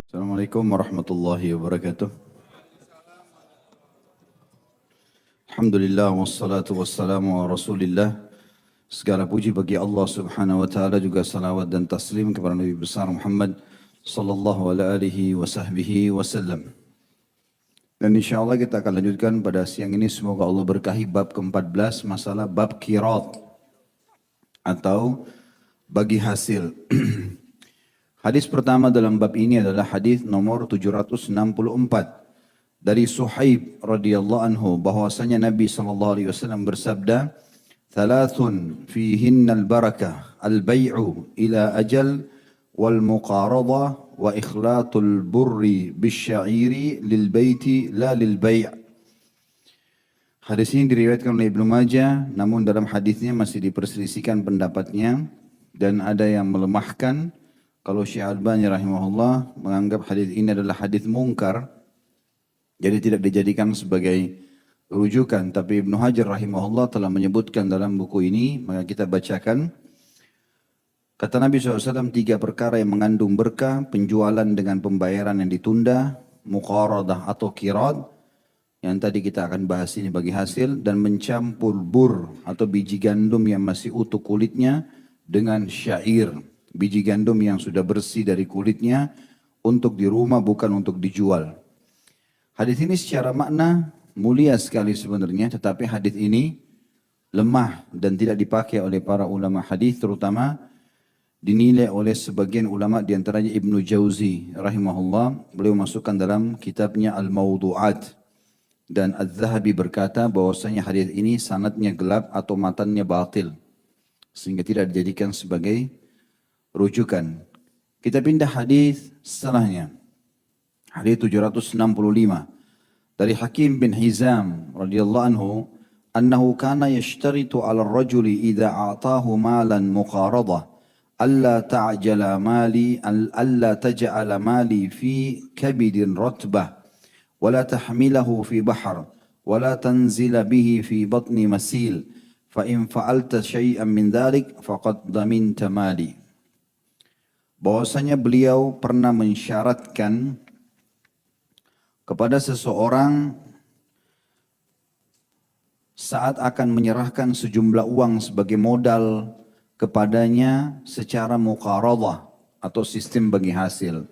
Assalamualaikum warahmatullahi wabarakatuh. Alhamdulillah wassalatu wassalamu ala rasulillah. Segala puji bagi Allah subhanahu wa ta'ala, juga salawat dan taslim kepada Nabi besar Muhammad sallallahu alaihi wa sahbihi wasallam. Dan insyaAllah kita akan lanjutkan pada siang ini, semoga Allah berkahi bab ke-14, masalah bab qirat atau bagi hasil. Hadis pertama dalam bab ini adalah hadis nomor 764 dari Suhaib radhiyallahu anhu, bahwasanya Nabi sallallahu alaihi wasallam bersabda, "Thalathun fihinna al-barakah, al-bai'u ila ajal wal muqaradah wa ikhlatul burri bisya'iri lil baiti la lil bai'." Hadis ini diriwayatkan oleh Ibnu Majah, namun dalam hadisnya masih diperselisihkan pendapatnya dan ada yang melemahkan. Kalau Syekh Albani rahimahullah menganggap hadis ini adalah hadis mungkar, jadi tidak dijadikan sebagai rujukan. Tapi Ibnu Hajar rahimahullah telah menyebutkan dalam buku ini, maka kita bacakan. Kata Nabi SAW, 3 perkara yang mengandung berkah: penjualan dengan pembayaran yang ditunda, muqaradah atau qirat, yang tadi kita akan bahas ini bagi hasil, dan mencampur bur atau biji gandum yang masih utuh kulitnya dengan syair, biji gandum yang sudah bersih dari kulitnya, untuk di rumah bukan untuk dijual. Hadis ini secara makna mulia sekali sebenarnya, tetapi hadis ini lemah dan tidak dipakai oleh para ulama hadis, terutama dinilai oleh sebagian ulama, diantaranya Ibnu Jauzi rahimahullah. Beliau masukkan dalam kitabnya Al-Mawdu'at, dan Az-Zahabi berkata bahwasanya hadis ini sanadnya gelap atau matannya batil, sehingga tidak dijadikan sebagai rujukan. Kita pindah hadis setelahnya. Hadis 765 dari Hakim bin Hizam radhiyallahu anhu, annahu kana yashtaritu 'ala ar-rajuli idza a'tahu malan muqaradah alla ta'jala mali alla taj'ala mali fi kabidin ratbah wala tahmilahu fi bahr wala tanzila bihi fi batni masil fa in fa'alta syai'an min dhalik faqad dhaminta mali. Bahwasanya beliau pernah mensyaratkan kepada seseorang saat akan menyerahkan sejumlah uang sebagai modal kepadanya secara muqaradah atau sistem bagi hasil.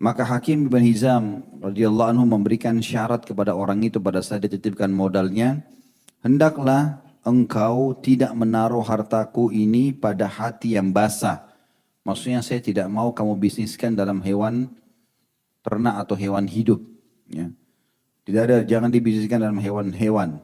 Maka Hakim bin Hizam radhiyallahu anhu memberikan syarat kepada orang itu pada saat dititipkan modalnya, hendaklah engkau tidak menaruh hartaku ini pada hati yang basah. Maksudnya saya tidak mau kamu bisniskan dalam hewan ternak atau hewan hidup. Ya. Tidak ada, jangan dibisniskan dalam hewan-hewan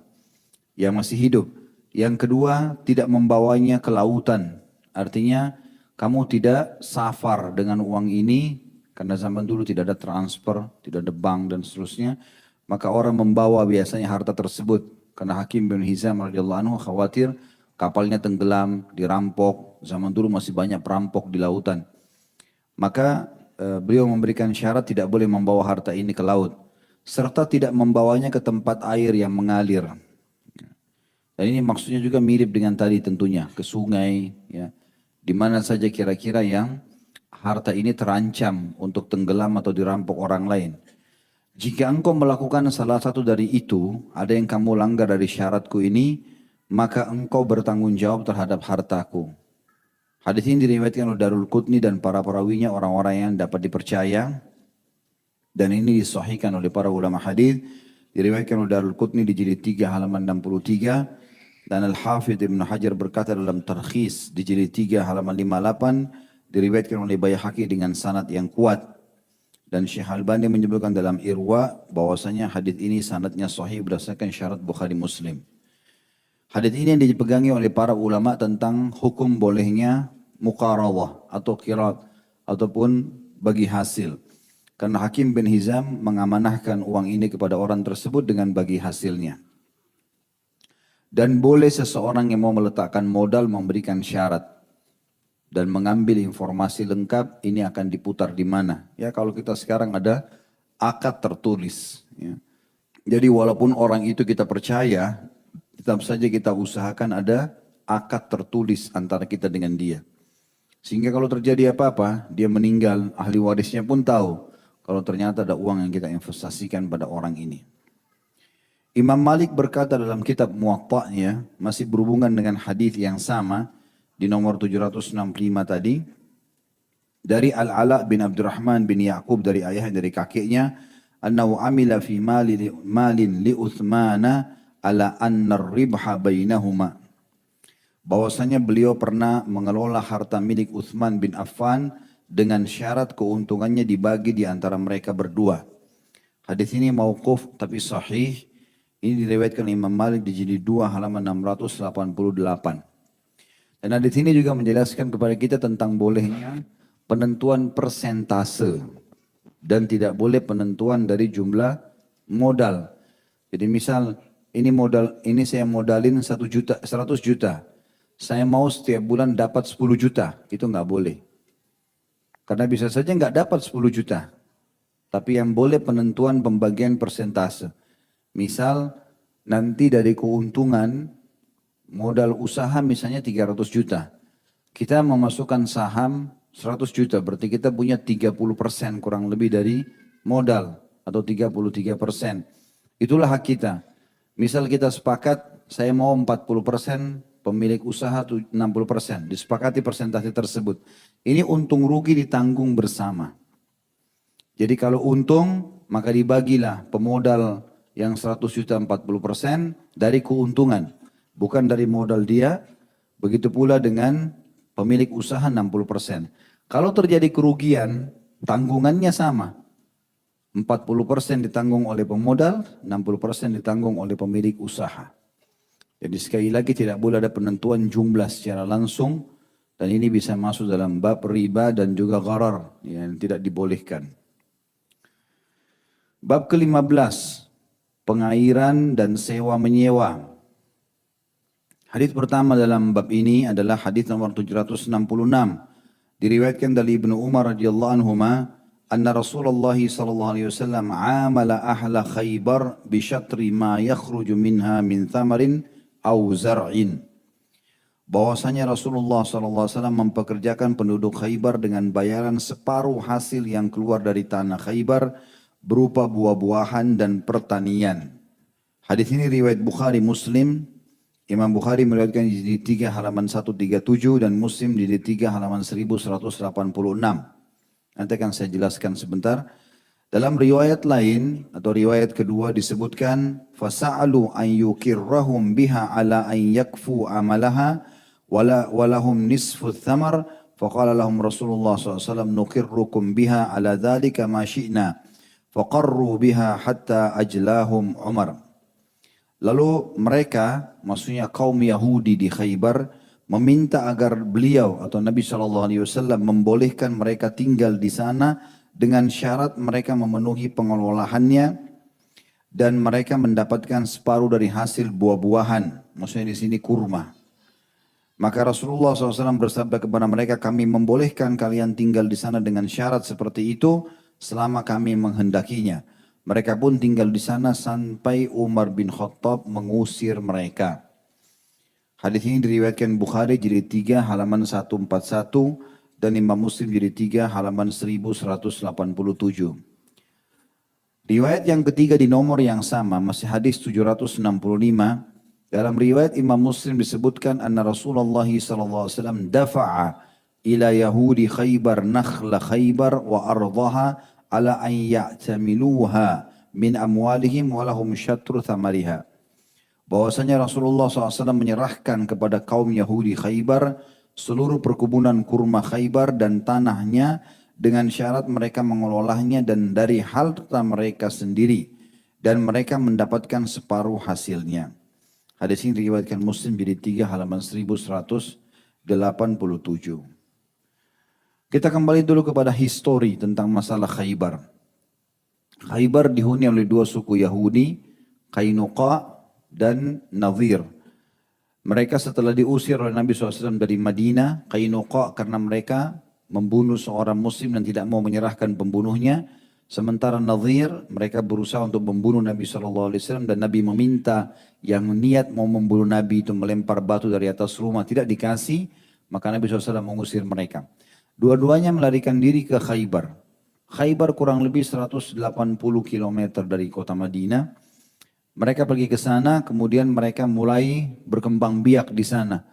yang masih hidup. Yang kedua, tidak membawanya ke lautan. Artinya kamu tidak safar dengan uang ini, karena zaman dulu tidak ada transfer, tidak ada bank dan seterusnya. Maka orang membawa biasanya harta tersebut. Karena Hakim bin Hizam radhiyallahu anhu khawatir kapalnya tenggelam, dirampok. Zaman dulu masih banyak perampok di lautan. Maka beliau memberikan syarat tidak boleh membawa harta ini ke laut, serta tidak membawanya ke tempat air yang mengalir. Dan ini maksudnya juga mirip dengan tadi tentunya, ke sungai, ya, di mana saja kira-kira yang harta ini terancam untuk tenggelam atau dirampok orang lain. Jika engkau melakukan salah satu dari itu, ada yang kamu langgar dari syaratku ini, maka engkau bertanggung jawab terhadap hartaku. Hadis ini diriwayatkan oleh Darul Qutni dan para perawinya orang-orang yang dapat dipercaya, dan ini disahihkan oleh para ulama hadis. Diriwayatkan oleh Darul Qutni di jilid 3 halaman 63, dan Al-Hafidh Ibn Hajar berkata dalam Tarkhis di jilid 3 halaman 58, diriwayatkan oleh Baihaqi dengan sanad yang kuat. Dan Syekh Albani menyebutkan dalam Irwa bahwasanya hadis ini sanadnya sahih berdasarkan syarat Bukhari Muslim. Hadis ini yang dipegangi oleh para ulama tentang hukum bolehnya muqaradah atau qirat ataupun bagi hasil. Karena Hakim bin Hizam mengamanahkan uang ini kepada orang tersebut dengan bagi hasilnya. Dan boleh seseorang yang mau meletakkan modal memberikan syarat dan mengambil informasi lengkap ini akan diputar di mana. Ya, kalau kita sekarang ada akad tertulis. Ya. Jadi walaupun orang itu kita percaya, tetap saja kita usahakan ada akad tertulis antara kita dengan dia. Sehingga kalau terjadi apa-apa, dia meninggal, ahli warisnya pun tahu kalau ternyata ada uang yang kita investasikan pada orang ini. Imam Malik berkata dalam kitab Muwatta'nya, masih berhubungan dengan hadis yang sama di nomor 765 tadi, dari Al-Ala bin Abdurrahman bin Ya'qub dari ayahnya dari kakeknya, annahu amila fi malin li Uthmana ala anna ribha bainahuma. Bahwasanya beliau pernah mengelola harta milik Uthman bin Affan dengan syarat keuntungannya dibagi di antara mereka berdua. Hadis ini mauquf tapi sahih. Ini diriwayatkan Imam Malik di jilid 2 halaman 688. Dan hadis ini juga menjelaskan kepada kita tentang bolehnya penentuan persentase dan tidak boleh penentuan dari jumlah modal. Jadi misal ini saya modalin 1 juta, 100 juta. Saya mau setiap bulan dapat 10 juta, itu nggak boleh. Karena bisa saja nggak dapat 10 juta. Tapi yang boleh penentuan pembagian persentase. Misal nanti dari keuntungan modal usaha misalnya 300 juta. Kita memasukkan saham 100 juta, berarti kita punya 30% kurang lebih dari modal atau 33%. Itulah hak kita. Misal kita sepakat saya mau 40%, pemilik usaha 60%, disepakati persentase tersebut. Ini untung rugi ditanggung bersama. Jadi kalau untung maka dibagilah pemodal yang 100 juta 40% dari keuntungan. Bukan dari modal dia, begitu pula dengan pemilik usaha 60%. Kalau terjadi kerugian, tanggungannya sama. 40% ditanggung oleh pemodal, 60% ditanggung oleh pemilik usaha. Jadi sekali lagi tidak boleh ada penentuan jumlah secara langsung dan ini bisa masuk dalam bab riba dan juga gharar yang tidak dibolehkan. Bab ke-15, pengairan dan sewa menyewa. Hadis pertama dalam bab ini adalah hadis nomor 766. Diriwayatkan dari Ibnu Umar radhiyallahu anhuma, anna Rasulullah sallallahu alaihi wasallam amala ahla Khaybar bi syatri ma yakhruju minha min thamarin au zar'in. Bahwasanya Rasulullah SAW mempekerjakan penduduk Khaybar dengan bayaran separuh hasil yang keluar dari tanah Khaybar berupa buah-buahan dan pertanian. Hadis ini riwayat Bukhari Muslim. Imam Bukhari meriwayatkan di jilid 3 halaman 137 dan Muslim di jilid 3 halaman 1186. Nanti akan saya jelaskan sebentar. Dalam riwayat lain atau riwayat kedua disebutkan fasa'alu an yukirrahum biha ala an yakfu amalaha walahum nisfu thamar faqala lahum Rasulullah SAW nukirrukum biha ala dhalika ma syi'na faqarru biha hatta ajlahum Umar. Lalu mereka, maksudnya kaum Yahudi di Khaybar, meminta agar beliau atau Nabi SAW membolehkan mereka tinggal di sana dengan syarat mereka memenuhi pengelolaannya dan mereka mendapatkan separuh dari hasil buah-buahan. Maksudnya di sini kurma. Maka Rasulullah SAW bersabda kepada mereka, kami membolehkan kalian tinggal di sana dengan syarat seperti itu selama kami menghendakinya. Mereka pun tinggal di sana sampai Umar bin Khattab mengusir mereka. Hadis ini diriwayatkan Bukhari jilid 3 halaman 141 dan Imam Muslim jilid 3 halaman 1187. Riwayat yang ketiga di nomor yang sama masih hadis 765. Dalam riwayat Imam Muslim disebutkan anna Rasulullah sallallahu alaihi wasallam dafa'a ila Yahudi Khaybar nakhla Khaybar wa ardaha ala an ya'tamiluha min amwalihim walahum syatru thamariha. Bahwasanya Rasulullah SAW menyerahkan kepada kaum Yahudi Khaybar seluruh perkebunan kurma Khaybar dan tanahnya dengan syarat mereka mengelolanya dan dari harta mereka sendiri dan mereka mendapatkan separuh hasilnya. Hadis ini diriwayatkan Muslim jilid 3 halaman 1187. Kita kembali dulu kepada histori tentang masalah Khaybar. Khaybar dihuni oleh dua suku Yahudi, Qainuqa dan Nadhir. Mereka setelah diusir oleh Nabi SAW dari Madinah, Qainuqa karena mereka membunuh seorang muslim dan tidak mau menyerahkan pembunuhnya. Sementara Nadhir mereka berusaha untuk membunuh Nabi SAW dan Nabi meminta yang niat mau membunuh Nabi itu melempar batu dari atas rumah, tidak dikasih. Maka Nabi SAW mengusir mereka. Dua-duanya melarikan diri ke Khaybar. Khaybar kurang lebih 180 km dari kota Madinah. Mereka pergi ke sana, kemudian mereka mulai berkembang biak di sana.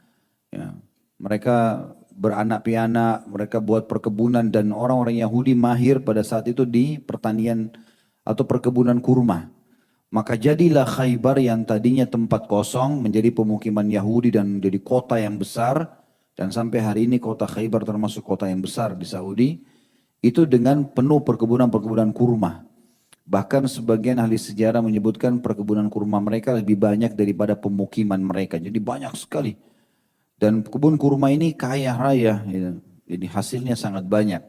Ya. Mereka beranak pianak, mereka buat perkebunan dan orang-orang Yahudi mahir pada saat itu di pertanian atau perkebunan kurma. Maka jadilah Khaybar yang tadinya tempat kosong menjadi pemukiman Yahudi dan menjadi kota yang besar. Dan sampai hari ini kota Khaybar termasuk kota yang besar di Saudi. Itu dengan penuh perkebunan-perkebunan kurma. Bahkan sebagian ahli sejarah menyebutkan perkebunan kurma mereka lebih banyak daripada pemukiman mereka. Jadi banyak sekali. Dan kebun kurma ini kaya raya. Jadi hasilnya sangat banyak.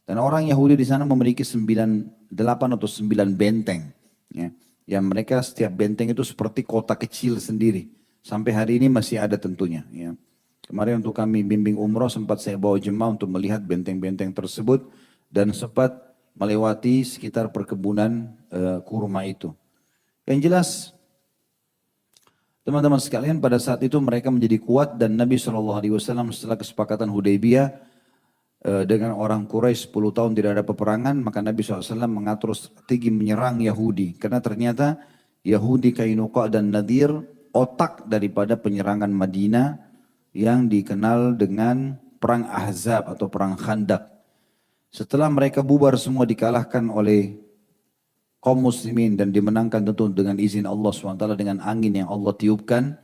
Dan orang Yahudi di sana memiliki 8 atau 9 benteng. Ya. Yang mereka setiap benteng itu seperti kota kecil sendiri. Sampai hari ini masih ada tentunya. Ya. Kemarin untuk kami bimbing umroh sempat saya bawa jemaah untuk melihat benteng-benteng tersebut. Dan sempat melewati sekitar perkebunan kurma itu. Yang jelas teman-teman sekalian pada saat itu mereka menjadi kuat dan Nabi SAW setelah kesepakatan Hudaybiyah dengan orang Quraisy 10 tahun tidak ada peperangan, maka Nabi SAW mengatur strategi menyerang Yahudi. Karena ternyata Yahudi, Qainuqa dan Nadir otak daripada penyerangan Madinah yang dikenal dengan perang Ahzab atau perang Khandaq. Setelah mereka bubar semua dikalahkan oleh kaum muslimin dan dimenangkan tentu dengan izin Allah SWT dengan angin yang Allah tiupkan.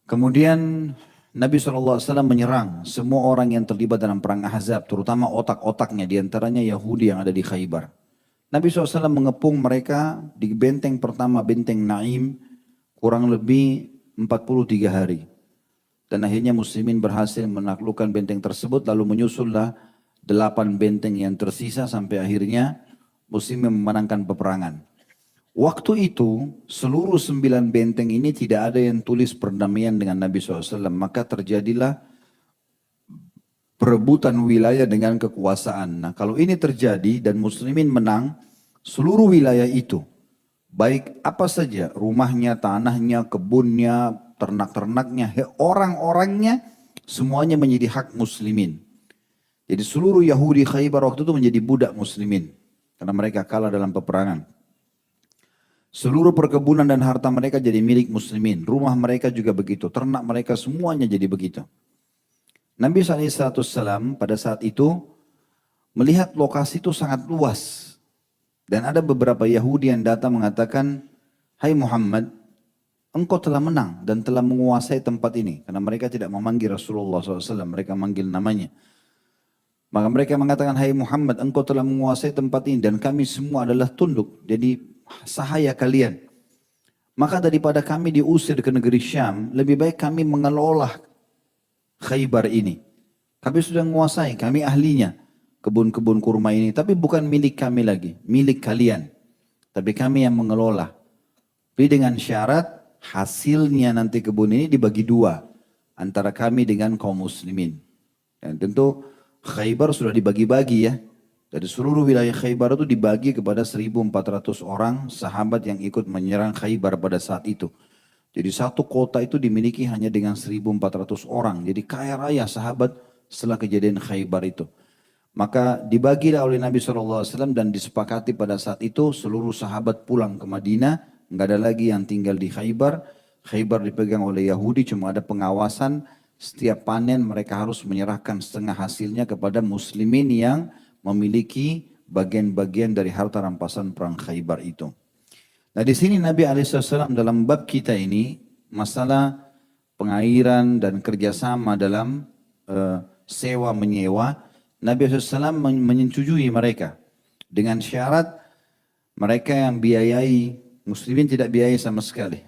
Kemudian Nabi SAW menyerang semua orang yang terlibat dalam perang Ahzab, terutama otak-otaknya, diantaranya Yahudi yang ada di Khaybar. Nabi SAW mengepung mereka di benteng pertama, benteng Naim, kurang lebih 43 hari. Dan akhirnya muslimin berhasil menaklukkan benteng tersebut, lalu menyusullah 8 benteng yang tersisa sampai akhirnya muslimin memenangkan peperangan. Waktu itu seluruh 9 benteng ini tidak ada yang tulis perdamaian dengan Nabi SAW. Maka terjadilah perebutan wilayah dengan kekuasaan. Nah kalau ini terjadi dan muslimin menang, seluruh wilayah itu, baik apa saja, rumahnya, tanahnya, kebunnya, ternak-ternaknya, orang-orangnya, semuanya menjadi hak muslimin. Jadi seluruh Yahudi Khaybar waktu itu menjadi budak muslimin. Karena mereka kalah dalam peperangan. Seluruh perkebunan dan harta mereka jadi milik muslimin. Rumah mereka juga begitu. Ternak mereka semuanya jadi begitu. Nabi SAW pada saat itu melihat lokasi itu sangat luas. Dan ada beberapa Yahudi yang datang mengatakan, "Hai Muhammad, engkau telah menang dan telah menguasai tempat ini." Karena mereka tidak memanggil Rasulullah SAW, mereka manggil namanya. Maka mereka mengatakan, "Hai Muhammad, engkau telah menguasai tempat ini dan kami semua adalah tunduk. Jadi sahaya kalian. Maka daripada kami diusir ke negeri Syam, lebih baik kami mengelola Khaybar ini. Kami sudah menguasai, kami ahlinya. Kebun-kebun kurma ini, tapi bukan milik kami lagi, milik kalian. Tapi kami yang mengelola. Tapi dengan syarat hasilnya nanti kebun ini dibagi 2 antara kami dengan kaum muslimin." Dan tentu Khaybar sudah dibagi-bagi ya. Dari seluruh wilayah Khaybar itu dibagi kepada 1.400 orang sahabat yang ikut menyerang Khaybar pada saat itu. Jadi satu kota itu dimiliki hanya dengan 1.400 orang. Jadi kaya raya sahabat setelah kejadian Khaybar itu. Maka dibagilah oleh Nabi SAW dan disepakati pada saat itu seluruh sahabat pulang ke Madinah. Nggak ada lagi yang tinggal di Khaybar. Khaybar dipegang oleh Yahudi, cuma ada pengawasan. Setiap panen mereka harus menyerahkan setengah hasilnya kepada muslimin yang memiliki bagian-bagian dari harta rampasan perang Khaybar itu. Nah di sini Nabi SAW dalam bab kita ini masalah pengairan dan kerjasama dalam sewa menyewa, Nabi SAW menyetujui mereka dengan syarat mereka yang biayai, muslimin tidak biayai sama sekali.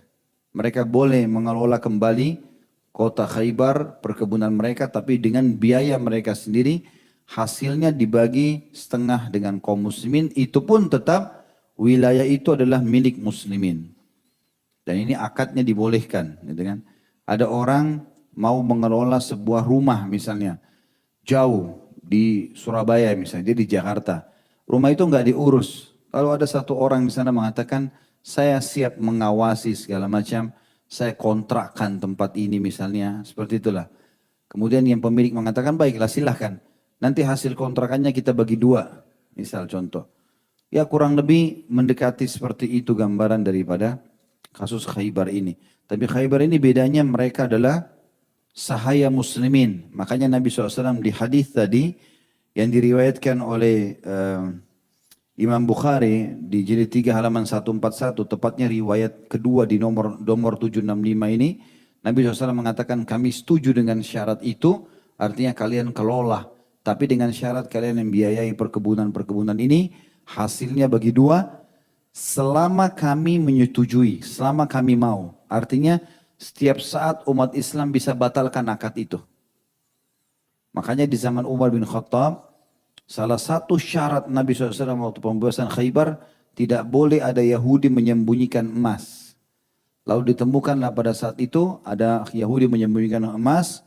Mereka boleh mengelola kembali kota Khaybar, perkebunan mereka, tapi dengan biaya mereka sendiri, hasilnya dibagi setengah dengan kaum muslimin, itu pun tetap wilayah itu adalah milik muslimin. Dan ini akadnya dibolehkan, gitu kan. Ada orang mau mengelola sebuah rumah misalnya, jauh di Surabaya misalnya, dia di Jakarta. Rumah itu nggak diurus. Kalau ada satu orang di sana mengatakan, "Saya siap mengawasi segala macam, saya kontrakkan tempat ini," misalnya, seperti itulah. Kemudian yang pemilik mengatakan, baiklah silahkan. Nanti hasil kontrakannya kita bagi dua. Misal contoh. Ya kurang lebih mendekati seperti itu gambaran daripada kasus Khaybar ini. Tapi Khaybar ini bedanya mereka adalah sahaya muslimin. Makanya Nabi SAW di hadis tadi yang diriwayatkan oleh Imam Bukhari di jilid 3 halaman 141, tepatnya riwayat kedua di nomor 765 ini, Nabi SAW mengatakan kami setuju dengan syarat itu, artinya kalian kelola. Tapi dengan syarat kalian yang biayai perkebunan-perkebunan ini, hasilnya bagi dua, selama kami menyetujui, selama kami mau. Artinya setiap saat umat Islam bisa batalkan akad itu. Makanya di zaman Umar bin Khattab, salah satu syarat Nabi SAW waktu pembebasan Khaybar, tidak boleh ada Yahudi menyembunyikan emas. Lalu ditemukanlah pada saat itu ada Yahudi menyembunyikan emas,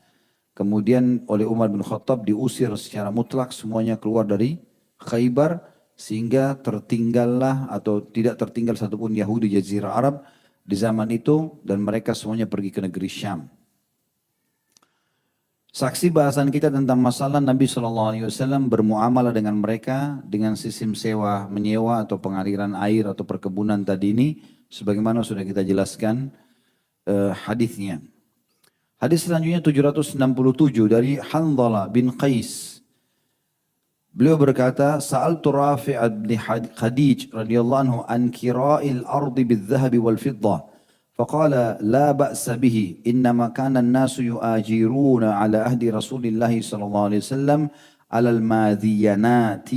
kemudian oleh Umar bin Khattab diusir secara mutlak semuanya keluar dari Khaybar, sehingga tertinggallah atau tidak tertinggal satupun Yahudi Jazirah Arab di zaman itu, dan mereka semuanya pergi ke negeri Syam. Saksi bahasan kita tentang masalah Nabi SAW bermuamalah dengan mereka dengan sistem sewa, menyewa atau pengaliran air atau perkebunan tadi ini, sebagaimana sudah kita jelaskan hadisnya. Hadis selanjutnya 767 dari Hanzalah bin Qais. Beliau berkata, Sa'altu Rafi' bin Khadij radhiyallahu anhu an kira'il ardi bil-dhahabi wal-fiddah. فقال لا بأس به إنما كان الناس يؤاجرون على عهد رسول الله صلى الله عليه وسلم على الماذينات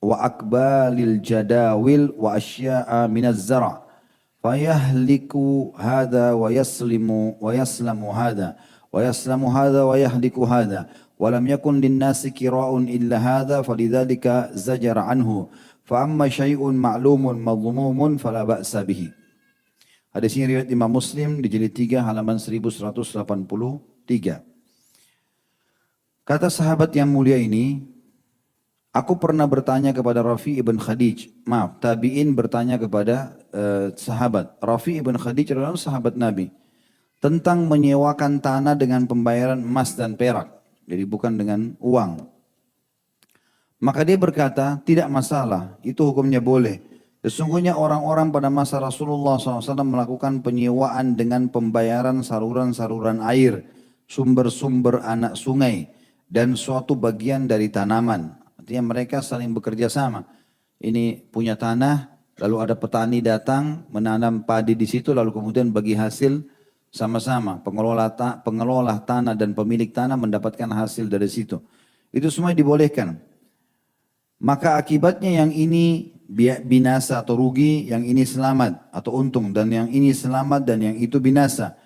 وأقبال الجداول وأشياء من الزرع فيهلك هذا ويسلم هذا ويسلم هذا ويهلك هذا ولم يكن للناس كراء إلا هذا فلذلك زجر عنه فأما شيء معلوم مضموم فلا بأس به. Hadis ini riwayat Imam Muslim di jilid 3 halaman 1183. Kata sahabat yang mulia ini, aku pernah bertanya kepada Rafi ibn Khadij. Maaf, tabi'in bertanya kepada sahabat. Rafi ibn Khadij adalah sahabat Nabi. Tentang menyewakan tanah dengan pembayaran emas dan perak. Jadi bukan dengan uang. Maka dia berkata, tidak masalah, itu hukumnya boleh. Sesungguhnya orang-orang pada masa Rasulullah SAW melakukan penyewaan dengan pembayaran saluran-saluran air, sumber-sumber anak sungai, dan suatu bagian dari tanaman. Artinya mereka saling bekerja sama. Ini punya tanah, lalu ada petani datang menanam padi di situ, lalu kemudian bagi hasil sama-sama. Pengelola tanah dan pemilik tanah mendapatkan hasil dari situ. Itu semua dibolehkan. Maka akibatnya yang ini binasa atau rugi, yang ini selamat atau untung, dan yang ini selamat dan yang itu binasa.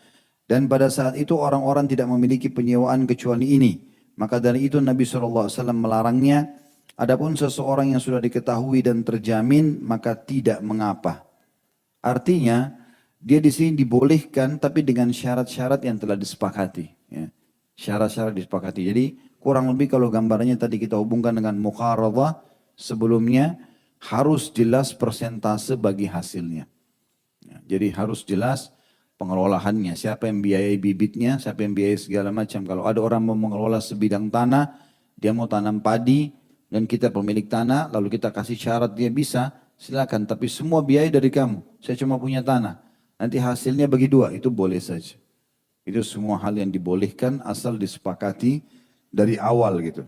Dan pada saat itu orang-orang tidak memiliki penyewaan kecuali ini. Maka dari itu Nabi SAW melarangnya. Adapun seseorang yang sudah diketahui dan terjamin maka tidak mengapa. Artinya dia di sini dibolehkan tapi dengan syarat-syarat yang telah disepakati. Ya. Syarat-syarat disepakati. Jadi kurang lebih kalau gambarannya tadi kita hubungkan dengan muqaradhah sebelumnya, harus jelas persentase bagi hasilnya. Ya, jadi harus jelas pengelolaannya, siapa yang biayai bibitnya, siapa yang biayai segala macam. Kalau ada orang mau mengelola sebidang tanah, dia mau tanam padi, dan kita pemilik tanah, lalu kita kasih syarat dia bisa, silakan. Tapi semua biaya dari kamu, saya cuma punya tanah. Nanti hasilnya bagi dua, itu boleh saja. Itu semua hal yang dibolehkan asal disepakati dari awal gitu.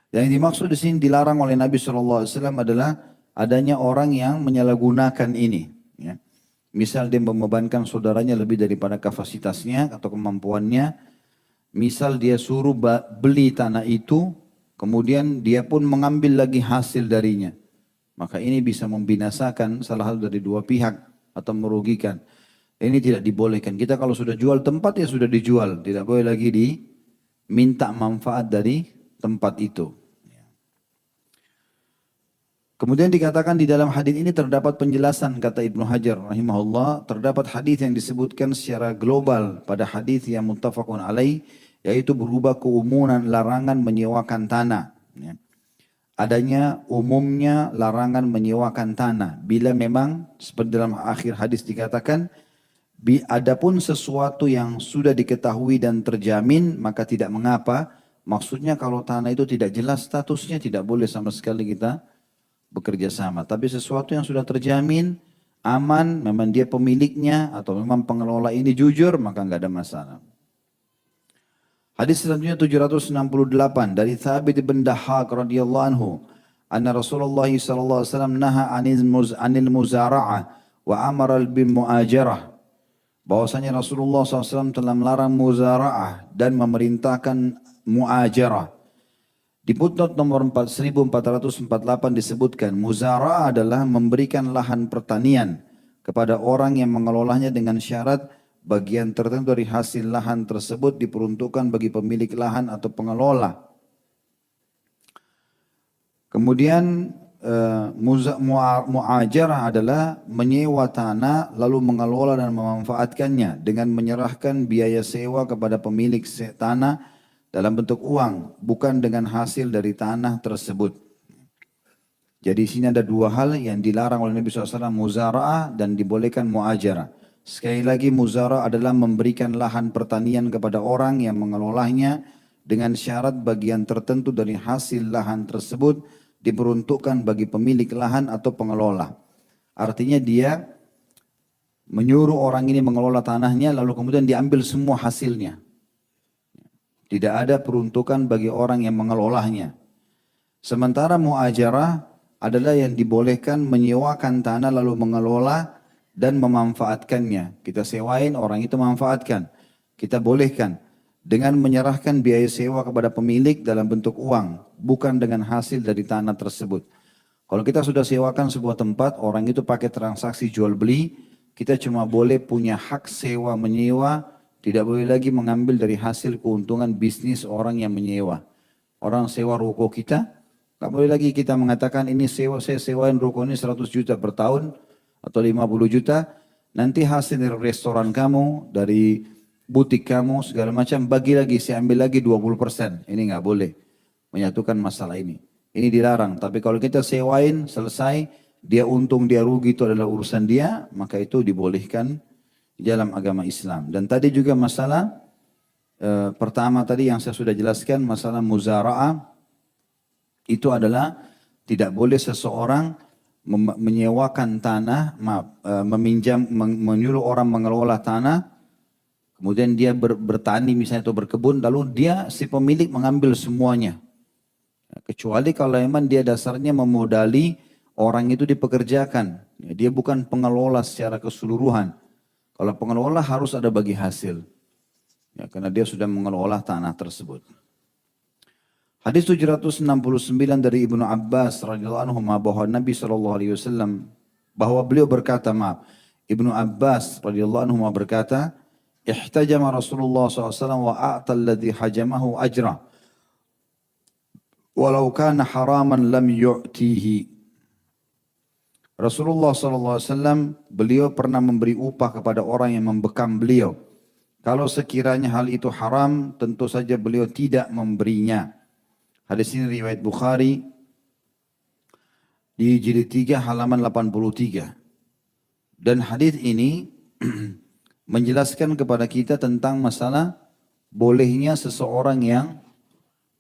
Yang dimaksud di sini dilarang oleh Nabi SAW adalah adanya orang yang menyalahgunakan ini. Ya. Misal dia membebankan saudaranya lebih daripada kapasitasnya atau kemampuannya. Misal dia suruh beli tanah itu, kemudian dia pun mengambil lagi hasil darinya. Maka ini bisa membinasakan salah satu dari dua pihak atau merugikan. Ini tidak dibolehkan. Kita kalau sudah jual tempat ya sudah dijual. Tidak boleh lagi diminta manfaat dari tempat itu. Kemudian dikatakan di dalam hadis ini terdapat penjelasan, kata Ibnu Hajar rahimahullah, terdapat hadis yang disebutkan secara global pada hadis yang muttafaqun alaih, yaitu berubah keumuman larangan menyewakan tanah. Ya. Adanya umumnya larangan menyewakan tanah bila memang seperti dalam akhir hadis dikatakan Adapun sesuatu yang sudah diketahui dan terjamin maka tidak mengapa. Maksudnya kalau tanah itu tidak jelas statusnya tidak boleh sama sekali kita bekerja sama. Tapi sesuatu yang sudah terjamin, aman, memang dia pemiliknya atau memang pengelola ini jujur maka nggak ada masalah. Hadis selanjutnya 768 dari Thabit bin Dahhak radhiyallahu anhu. Anna Rasulullah sallallahu alaihi wasallam naha anil muzara'ah wa amara bil muajarah. Bahwasanya Rasulullah SAW telah melarang muzara'ah dan memerintahkan muajarah. Di footnote nomor 1448 disebutkan muzara'ah adalah memberikan lahan pertanian kepada orang yang mengelolanya dengan syarat bagian tertentu dari hasil lahan tersebut diperuntukkan bagi pemilik lahan atau pengelola. Kemudian muajarah adalah menyewa tanah lalu mengelola dan memanfaatkannya dengan menyerahkan biaya sewa kepada pemilik tanah dalam bentuk uang, bukan dengan hasil dari tanah tersebut. Jadi di sini ada dua hal yang dilarang oleh Nabi SAW, muzara'ah dan dibolehkan muajarah. Sekali lagi muzara'ah adalah memberikan lahan pertanian kepada orang yang mengelolanya dengan syarat bagian tertentu dari hasil lahan tersebut diperuntukkan bagi pemilik lahan atau pengelola. Artinya dia menyuruh orang ini mengelola tanahnya lalu kemudian diambil semua hasilnya. Tidak ada peruntukan bagi orang yang mengelolanya. Sementara muajarah adalah yang dibolehkan menyewakan tanah lalu mengelola dan memanfaatkannya. Kita sewain, orang itu memanfaatkan. Kita bolehkan dengan menyerahkan biaya sewa kepada pemilik dalam bentuk uang, bukan dengan hasil dari tanah tersebut. Kalau kita sudah sewakan sebuah tempat, orang itu pakai transaksi jual beli, kita cuma boleh punya hak sewa menyewa, tidak boleh lagi mengambil dari hasil keuntungan bisnis orang yang menyewa. Orang sewa ruko kita, tak boleh lagi kita mengatakan ini sewa, saya sewain ruko ini 100 juta per tahun atau 50 juta, nanti hasil dari restoran kamu, dari butik kamu segala macam bagi lagi, saya ambil lagi 20%. Ini nggak boleh menyatukan masalah ini. Ini dilarang. Tapi kalau kita sewain selesai, dia untung dia rugi itu adalah urusan dia, maka itu dibolehkan di dalam agama Islam. Dan tadi juga masalah pertama tadi yang saya sudah jelaskan, masalah muzara'ah itu adalah tidak boleh seseorang menyewakan tanah, menyuruh orang mengelola tanah. Kemudian dia bertani misalnya atau berkebun, lalu dia si pemilik mengambil semuanya. Kecuali kalau memang dia dasarnya memodali orang itu dipekerjakan. Dia bukan pengelola secara keseluruhan. Kalau pengelola harus ada bagi hasil. Ya, karena dia sudah mengelola tanah tersebut. Hadis 769 dari Ibnu Abbas radhiyallahu anhu bahwa Nabi SAW bahwa beliau berkata, Ibnu Abbas radhiyallahu anhu berkata, ihtajama Rasulullah SAW wa a'ta alladhi hajamahu ajra walau kana haraman lam yu'tihi. Rasulullah SAW beliau pernah memberi upah kepada orang yang membekam beliau. Kalau sekiranya hal itu haram, tentu saja beliau tidak memberinya. Hadis ini riwayat Bukhari di jilid 3 halaman 83. Dan hadis ini menjelaskan kepada kita tentang masalah bolehnya seseorang yang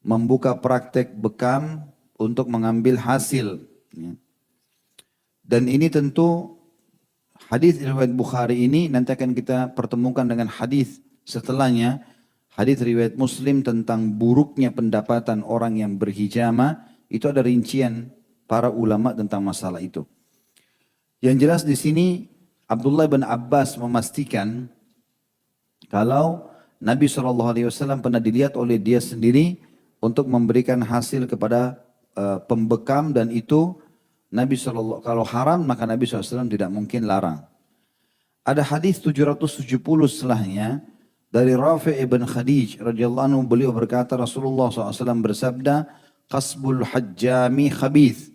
membuka praktek bekam untuk mengambil hasil. Dan ini tentu hadis riwayat Bukhari ini nanti akan kita pertemukan dengan hadis setelahnya. Hadis riwayat Muslim tentang buruknya pendapatan orang yang berhijama, itu ada rincian para ulama tentang masalah itu. Yang jelas di sini Abdullah bin Abbas memastikan kalau Nabi SAW pernah dilihat oleh dia sendiri untuk memberikan hasil kepada pembekam, dan itu Nabi SAW, kalau haram maka Nabi SAW tidak mungkin larang. Ada hadis 770 setelahnya dari Rafi' ibn Khadij radhiyallahu anhu, beliau berkata Rasulullah SAW bersabda, qasbul hajjami khabith,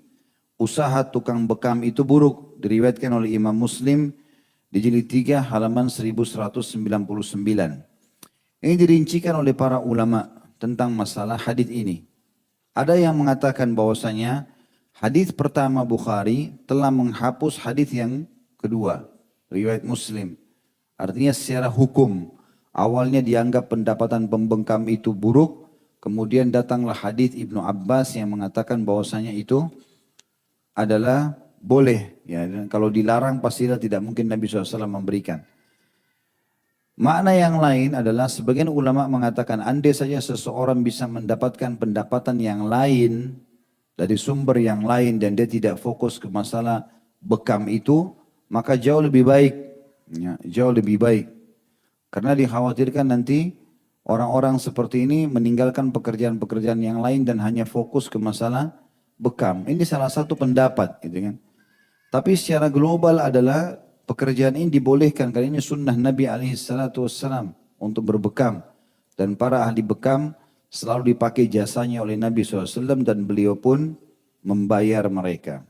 usaha tukang bekam itu buruk. Diriwayatkan oleh Imam Muslim di jilid 3 halaman 1199. Ini dirincikan oleh para ulama tentang masalah hadis ini. Ada yang mengatakan bahwasanya hadis pertama Bukhari telah menghapus hadis yang kedua, riwayat Muslim. Artinya secara hukum, awalnya dianggap pendapatan pembengkam itu buruk, kemudian datanglah hadis Ibnu Abbas yang mengatakan bahwasanya itu adalah boleh. Ya, dan kalau dilarang pastilah tidak mungkin Nabi SAW memberikan. Makna yang lain adalah sebagian ulama mengatakan andai saja seseorang bisa mendapatkan pendapatan yang lain dari sumber yang lain dan dia tidak fokus ke masalah bekam itu, maka jauh lebih baik. Ya, jauh lebih baik. Karena dikhawatirkan nanti orang-orang seperti ini meninggalkan pekerjaan-pekerjaan yang lain dan hanya fokus ke masalah bekam. Ini salah satu pendapat gitu kan. Tapi secara global adalah pekerjaan ini dibolehkan karena ini sunnah Nabi SAW untuk berbekam. Dan para ahli bekam selalu dipakai jasanya oleh Nabi SAW dan beliau pun membayar mereka.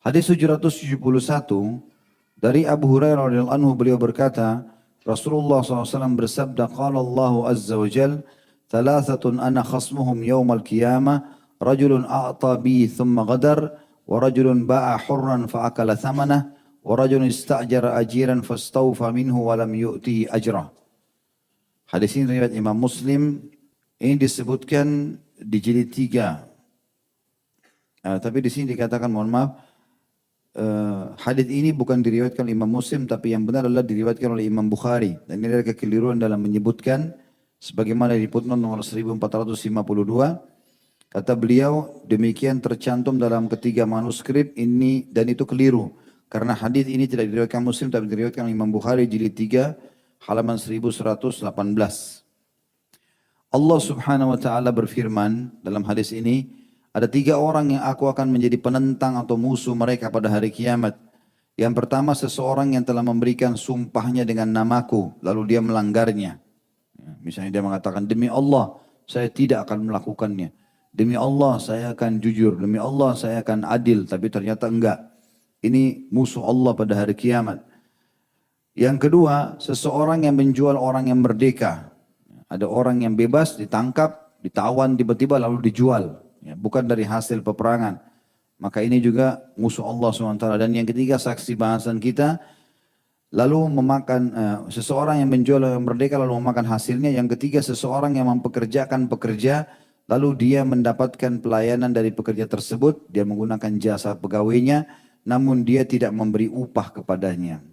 Hadis 771 dari Abu Hurairah radhiyallahu anhu beliau berkata, Rasulullah SAW bersabda, qala Allah azza wa jal, thalathatun ana khasmuhum yawmal qiyamah, rajulun a'ta bi thumma ghadar, wa rajulun ba'a hurran fa'akala thamanah, wa rajulun ista'jara ajiran fastawfa minhu wa lam yu'tihi ajrah. Hadis ini riwayat Imam Muslim, ini disebutkan di jilid 3. Tapi di sini dikatakan, mohon maaf, hadis ini bukan diriwayatkan oleh Imam Muslim, tapi yang benar adalah diriwayatkan oleh Imam Bukhari. Dan ini adalah kekeliruan dalam menyebutkan, sebagaimana di footnote nomor 1452, kata beliau, demikian tercantum dalam ketiga manuskrip ini dan itu keliru. Karena hadis ini tidak diriwayatkan Muslim tapi diriwayatkan oleh Imam Bukhari jilid 3 halaman 1118. Allah Subhanahu wa taala berfirman dalam hadis ini, ada 3 orang yang aku akan menjadi penentang atau musuh mereka pada hari kiamat. Yang pertama seseorang yang telah memberikan sumpahnya dengan namaku lalu dia melanggarnya. Misalnya dia mengatakan demi Allah saya tidak akan melakukannya. Demi Allah saya akan jujur, demi Allah saya akan adil, tapi ternyata enggak. Ini musuh Allah pada hari kiamat. Yang kedua, seseorang yang menjual orang yang merdeka. Ada orang yang bebas ditangkap, ditawan tiba-tiba lalu dijual. Ya, bukan dari hasil peperangan. Maka ini juga musuh Allah SWT. Dan yang ketiga, saksi bahasan kita, lalu memakan seseorang yang menjual yang merdeka lalu memakan hasilnya. Yang ketiga, seseorang yang mempekerjakan pekerja lalu dia mendapatkan pelayanan dari pekerja tersebut, dia menggunakan jasa pegawainya, namun dia tidak memberi upah kepadanya.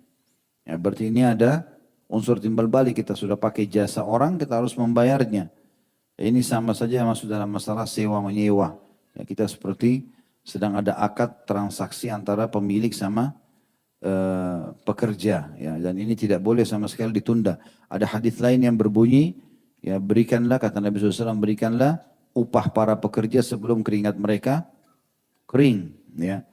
Ya, berarti ini ada unsur timbal balik, kita sudah pakai jasa orang, kita harus membayarnya. Ya, ini sama saja masuk dalam masalah sewa menyewa. Ya, kita seperti sedang ada akad transaksi antara pemilik sama pekerja. Ya, dan ini tidak boleh sama sekali ditunda. Ada hadis lain yang berbunyi, ya berikanlah, kata Nabi SAW, berikanlah upah para pekerja sebelum keringat mereka kering. Ya.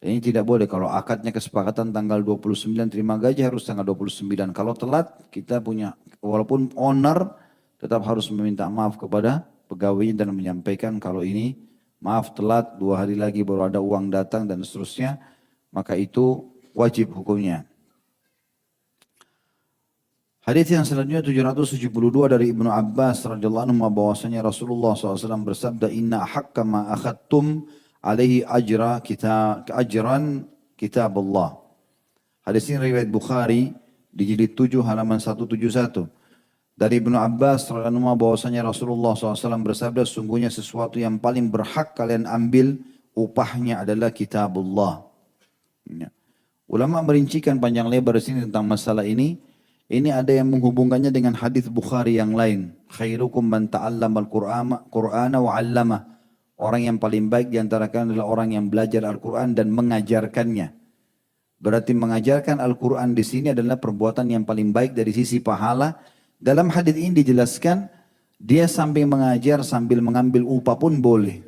Ini tidak boleh. Kalau akadnya kesepakatan tanggal 29 terima gaji harus tanggal 29. Kalau telat kita punya, walaupun owner tetap harus meminta maaf kepada pegawainya dan menyampaikan kalau ini maaf telat 2 hari lagi baru ada uang datang dan seterusnya. Maka itu wajib hukumnya. Hadis yang selanjutnya 772 dari Ibnu Abbas radhiyallahu anhu bahwasanya Rasulullah SAW bersabda, Inna haqqa ma akhadtum alaihi ajran kitab Allah. Hadis ini riwayat Bukhari di jilid 7 halaman 171. Dari Ibnu Abbas radhiyallahu anhu bahwasanya Rasulullah SAW bersabda, sungguhnya sesuatu yang paling berhak kalian ambil upahnya adalah kitabullah. Ya. Ulama merincikan panjang lebar di sini tentang masalah ini. Ini ada yang menghubungkannya dengan hadis Bukhari yang lain. Khairukum man ta'allama al-Qur'ana wa 'allamah. Orang yang paling baik di antara kalian adalah orang yang belajar Al-Quran dan mengajarkannya. Berarti mengajarkan Al-Quran di sini adalah perbuatan yang paling baik dari sisi pahala. Dalam hadis ini dijelaskan, dia sambil mengajar sambil mengambil upah pun boleh.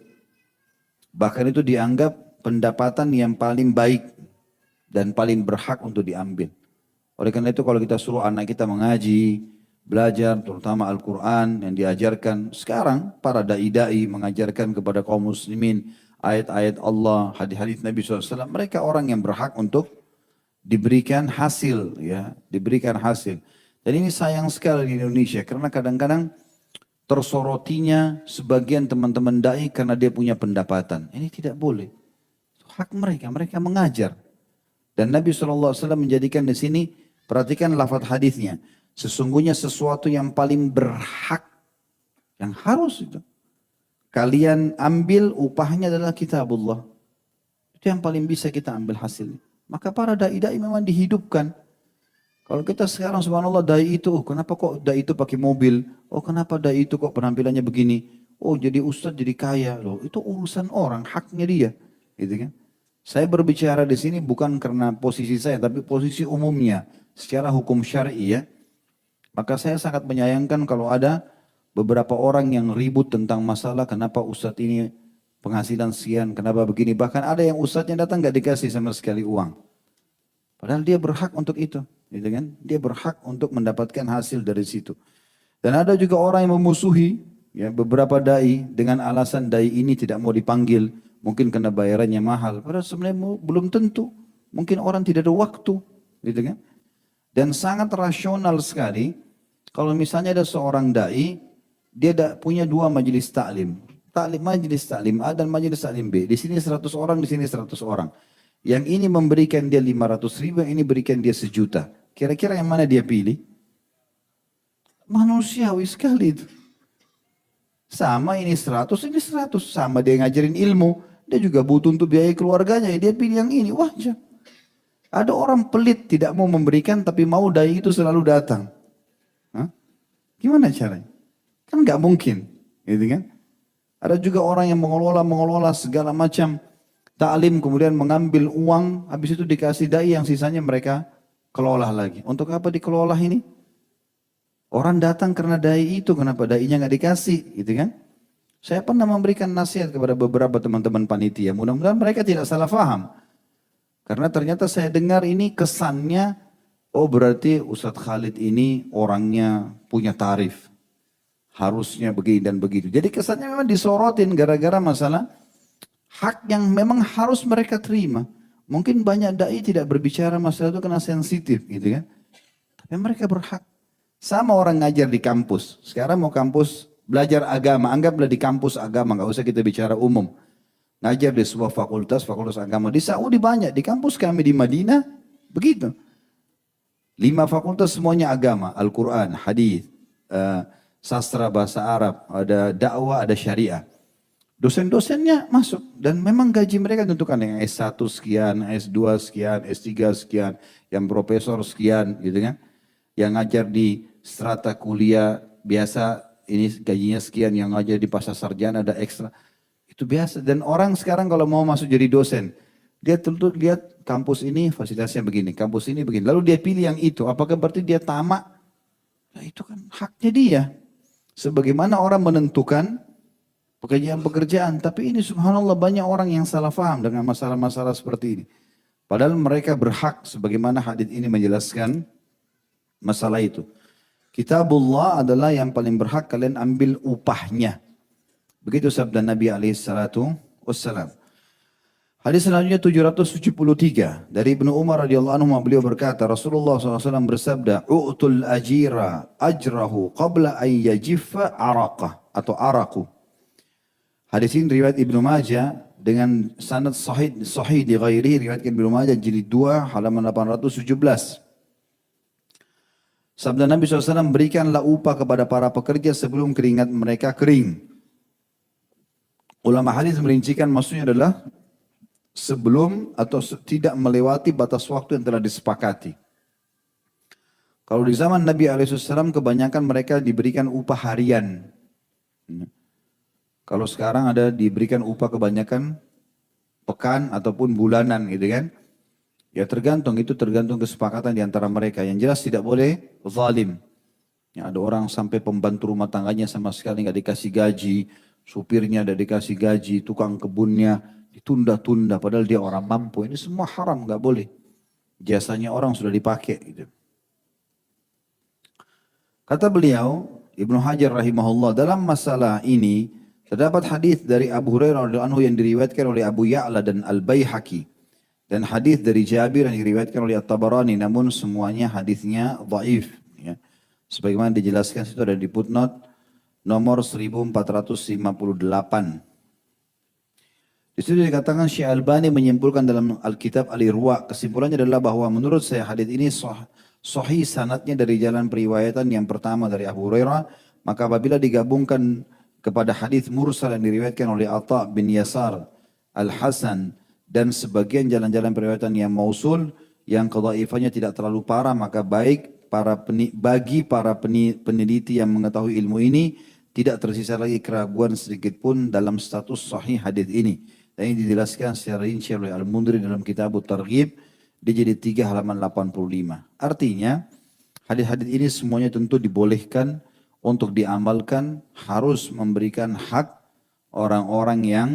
Bahkan itu dianggap pendapatan yang paling baik dan paling berhak untuk diambil. Oleh karena itu kalau kita suruh anak kita mengaji, belajar terutama Al-Quran yang diajarkan. Sekarang para da'i-da'i mengajarkan kepada kaum muslimin ayat-ayat Allah, hadis-hadis Nabi SAW. Mereka orang yang berhak untuk diberikan hasil. Ya, diberikan hasil. Dan ini sayang sekali di Indonesia karena kadang-kadang tersorotinya sebagian teman-teman da'i karena dia punya pendapatan. Ini tidak boleh. Hak mereka, mereka mengajar. Dan Nabi SAW menjadikan di sini, perhatikan lafaz hadisnya. Sesungguhnya sesuatu yang paling berhak, yang harus itu. Kalian ambil upahnya adalah kitabullah. Itu yang paling bisa kita ambil hasilnya. Maka para da'i-da'i memang dihidupkan. Kalau kita sekarang subhanallah da'i itu, oh, kenapa kok da'i itu pakai mobil? Oh kenapa da'i itu kok penampilannya begini? Oh jadi ustadz jadi kaya loh. Itu urusan orang, haknya dia. Gitu kan? Saya berbicara di sini bukan karena posisi saya, tapi posisi umumnya. Secara hukum syar'i ya. Maka saya sangat menyayangkan kalau ada beberapa orang yang ribut tentang masalah kenapa ustadz ini penghasilan sekian, kenapa begini. Bahkan ada yang ustadznya datang gak dikasih sama sekali uang. Padahal dia berhak untuk itu. Gitu kan? Dia berhak untuk mendapatkan hasil dari situ. Dan ada juga orang yang memusuhi ya, beberapa da'i dengan alasan da'i ini tidak mau dipanggil. Mungkin karena bayarannya mahal. Padahal sebenarnya belum tentu. Mungkin orang tidak ada waktu. Gitu kan? Dan sangat rasional sekali. Kalau misalnya ada seorang da'i. Dia punya dua majelis taklim. Majelis taklim A dan majelis taklim B. Di sini 100 orang, di sini 100 orang. Yang ini memberikan dia 500 ribu, yang ini berikan dia 1 juta. Kira-kira yang mana dia pilih? Manusiawi sekali itu. Sama ini 100, ini 100. Sama dia ngajarin ilmu. Dia juga butuh untuk biaya keluarganya. Dia pilih yang ini, wajar. Ada orang pelit tidak mau memberikan tapi mau dai itu selalu datang. Hah? Gimana caranya? Kan nggak mungkin, gitu kan? Ada juga orang yang mengelola segala macam taklim kemudian mengambil uang, habis itu dikasih dai yang sisanya mereka kelola lagi. Untuk apa dikelola ini? Orang datang karena dai itu, kenapa dainya nggak dikasih, gitu kan? Saya pernah memberikan nasihat kepada beberapa teman-teman panitia. Mudah-mudahan mereka tidak salah faham. Karena ternyata saya dengar ini kesannya, oh berarti Ustadz Khalid ini orangnya punya tarif. Harusnya begini dan begitu. Jadi kesannya memang disorotin gara-gara masalah hak yang memang harus mereka terima. Mungkin banyak dai tidak berbicara masalah itu karena sensitif gitu kan. Tapi mereka berhak. Sama orang ngajar di kampus. Sekarang mau kampus belajar agama. Anggaplah di kampus agama. Nggak usah kita bicara umum. Ngajar di sebuah fakultas agama. Di Saudi banyak. Di kampus kami di Madinah. Begitu. 5 fakultas semuanya agama. Al-Quran, hadis, sastra bahasa Arab, ada dakwah, ada syariah. Dosen-dosennya masuk dan memang gaji mereka tentukan yang S1 sekian, S2 sekian, S3 sekian, yang profesor sekian gitu kan. Yang ngajar di strata kuliah biasa ini gajinya sekian, yang ngajar di pasar sarjana ada ekstra. Itu biasa dan orang sekarang kalau mau masuk jadi dosen, dia tentu lihat kampus ini fasilitasnya begini, kampus ini begini. Lalu dia pilih yang itu, apakah berarti dia tamak? Nah, itu kan haknya dia. Sebagaimana orang menentukan pekerjaan-pekerjaan. Tapi ini subhanallah banyak orang yang salah faham dengan masalah-masalah seperti ini. Padahal mereka berhak sebagaimana hadis ini menjelaskan masalah itu. Kitabullah adalah yang paling berhak kalian ambil upahnya. Begitu sabda Nabi SAW. Hadis selanjutnya 773 dari Ibnu Umar radhiyallahu anhu beliau berkata Rasulullah SAW bersabda u'tul ajira ajrahu qabla an yajiffa araqah atau araku. Hadis ini riwayat Ibnu Majah dengan sanad sahih di ghairi riwayat Ibnu Majah jilid 2 halaman 817. Sabda Nabi SAW berikanlah upah kepada para pekerja sebelum keringat mereka kering. Ulama hadis merincikan maksudnya adalah sebelum atau tidak melewati batas waktu yang telah disepakati. Kalau di zaman Nabi SAW kebanyakan mereka diberikan upah harian. Kalau sekarang ada diberikan upah kebanyakan pekan ataupun bulanan gitu kan. Ya itu tergantung kesepakatan di antara mereka. Yang jelas tidak boleh zalim. Ya, ada orang sampai pembantu rumah tangganya sama sekali nggak dikasih gaji, supirnya tidak dikasih gaji, tukang kebunnya ditunda-tunda padahal dia orang mampu. Ini semua haram, nggak boleh. Jasanya orang sudah dipakai gitu. Kata beliau, Ibnu Hajar rahimahullah, dalam masalah ini terdapat hadis dari Abu Hurairah radhiyallahu anhu yang diriwayatkan oleh Abu Ya'la dan Al-Baihaqi dan hadis dari Jabir yang diriwayatkan oleh At-Tabarani, namun semuanya hadisnya dhaif ya. Sebagaimana dijelaskan situ ada di footnote nomor 1458. Di situ dikatakan Syekh Albani menyimpulkan dalam Alkitab Al-Irwa, kesimpulannya adalah bahwa menurut saya hadits ini sahih sanadnya dari jalan periwayatan yang pertama dari Abu Hurairah, maka apabila digabungkan kepada hadis mursal yang diriwayatkan oleh Atha bin Yasar, Al-Hasan dan sebagian jalan-jalan periwayatan yang mausul yang kedhaifannya tidak terlalu parah, maka baik bagi para peneliti yang mengetahui ilmu ini tidak tersisa lagi keraguan sedikit pun dalam status sahih hadis ini. Dan ini dijelaskan secara rinci oleh Al-Mundhiri dalam kitab At-Targhib di jilid 3 halaman 85. Artinya hadis-hadis ini semuanya tentu dibolehkan untuk diamalkan, harus memberikan hak orang-orang yang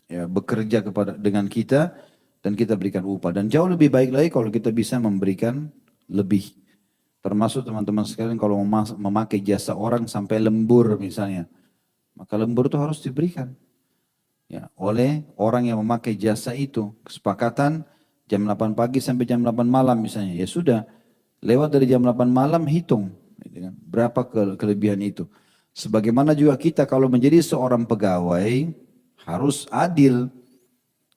bekerja dengan kita dan kita berikan upah. Dan jauh lebih baik lagi kalau kita bisa memberikan lebih. Termasuk teman-teman sekalian kalau memakai jasa orang sampai lembur misalnya, maka lembur itu harus diberikan. Ya, oleh orang yang memakai jasa itu. Kesepakatan jam 8 pagi sampai jam 8 malam misalnya. Ya sudah, lewat dari jam 8 malam hitung. Berapa kelebihan itu. Sebagaimana juga kita kalau menjadi seorang pegawai harus adil.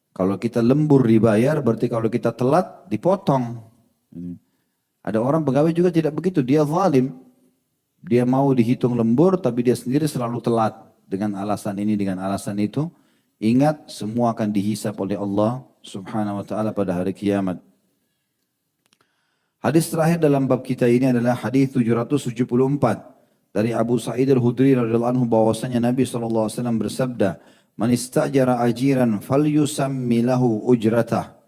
Kalau kita lembur dibayar, berarti kalau kita telat dipotong. Ada orang pegawai juga tidak begitu, dia zalim. Dia mau dihitung lembur tapi dia sendiri selalu telat. Dengan alasan ini, dengan alasan itu. Ingat, semua akan dihisap oleh Allah subhanahu wa ta'ala pada hari kiamat. Hadis terakhir dalam bab kita ini adalah hadis 774 dari Abu Sa'id al-Khudri radhiyallahu anhu bahwasanya Nabi SAW bersabda, "Man istajara ajiran falyusammi lahu ujratah."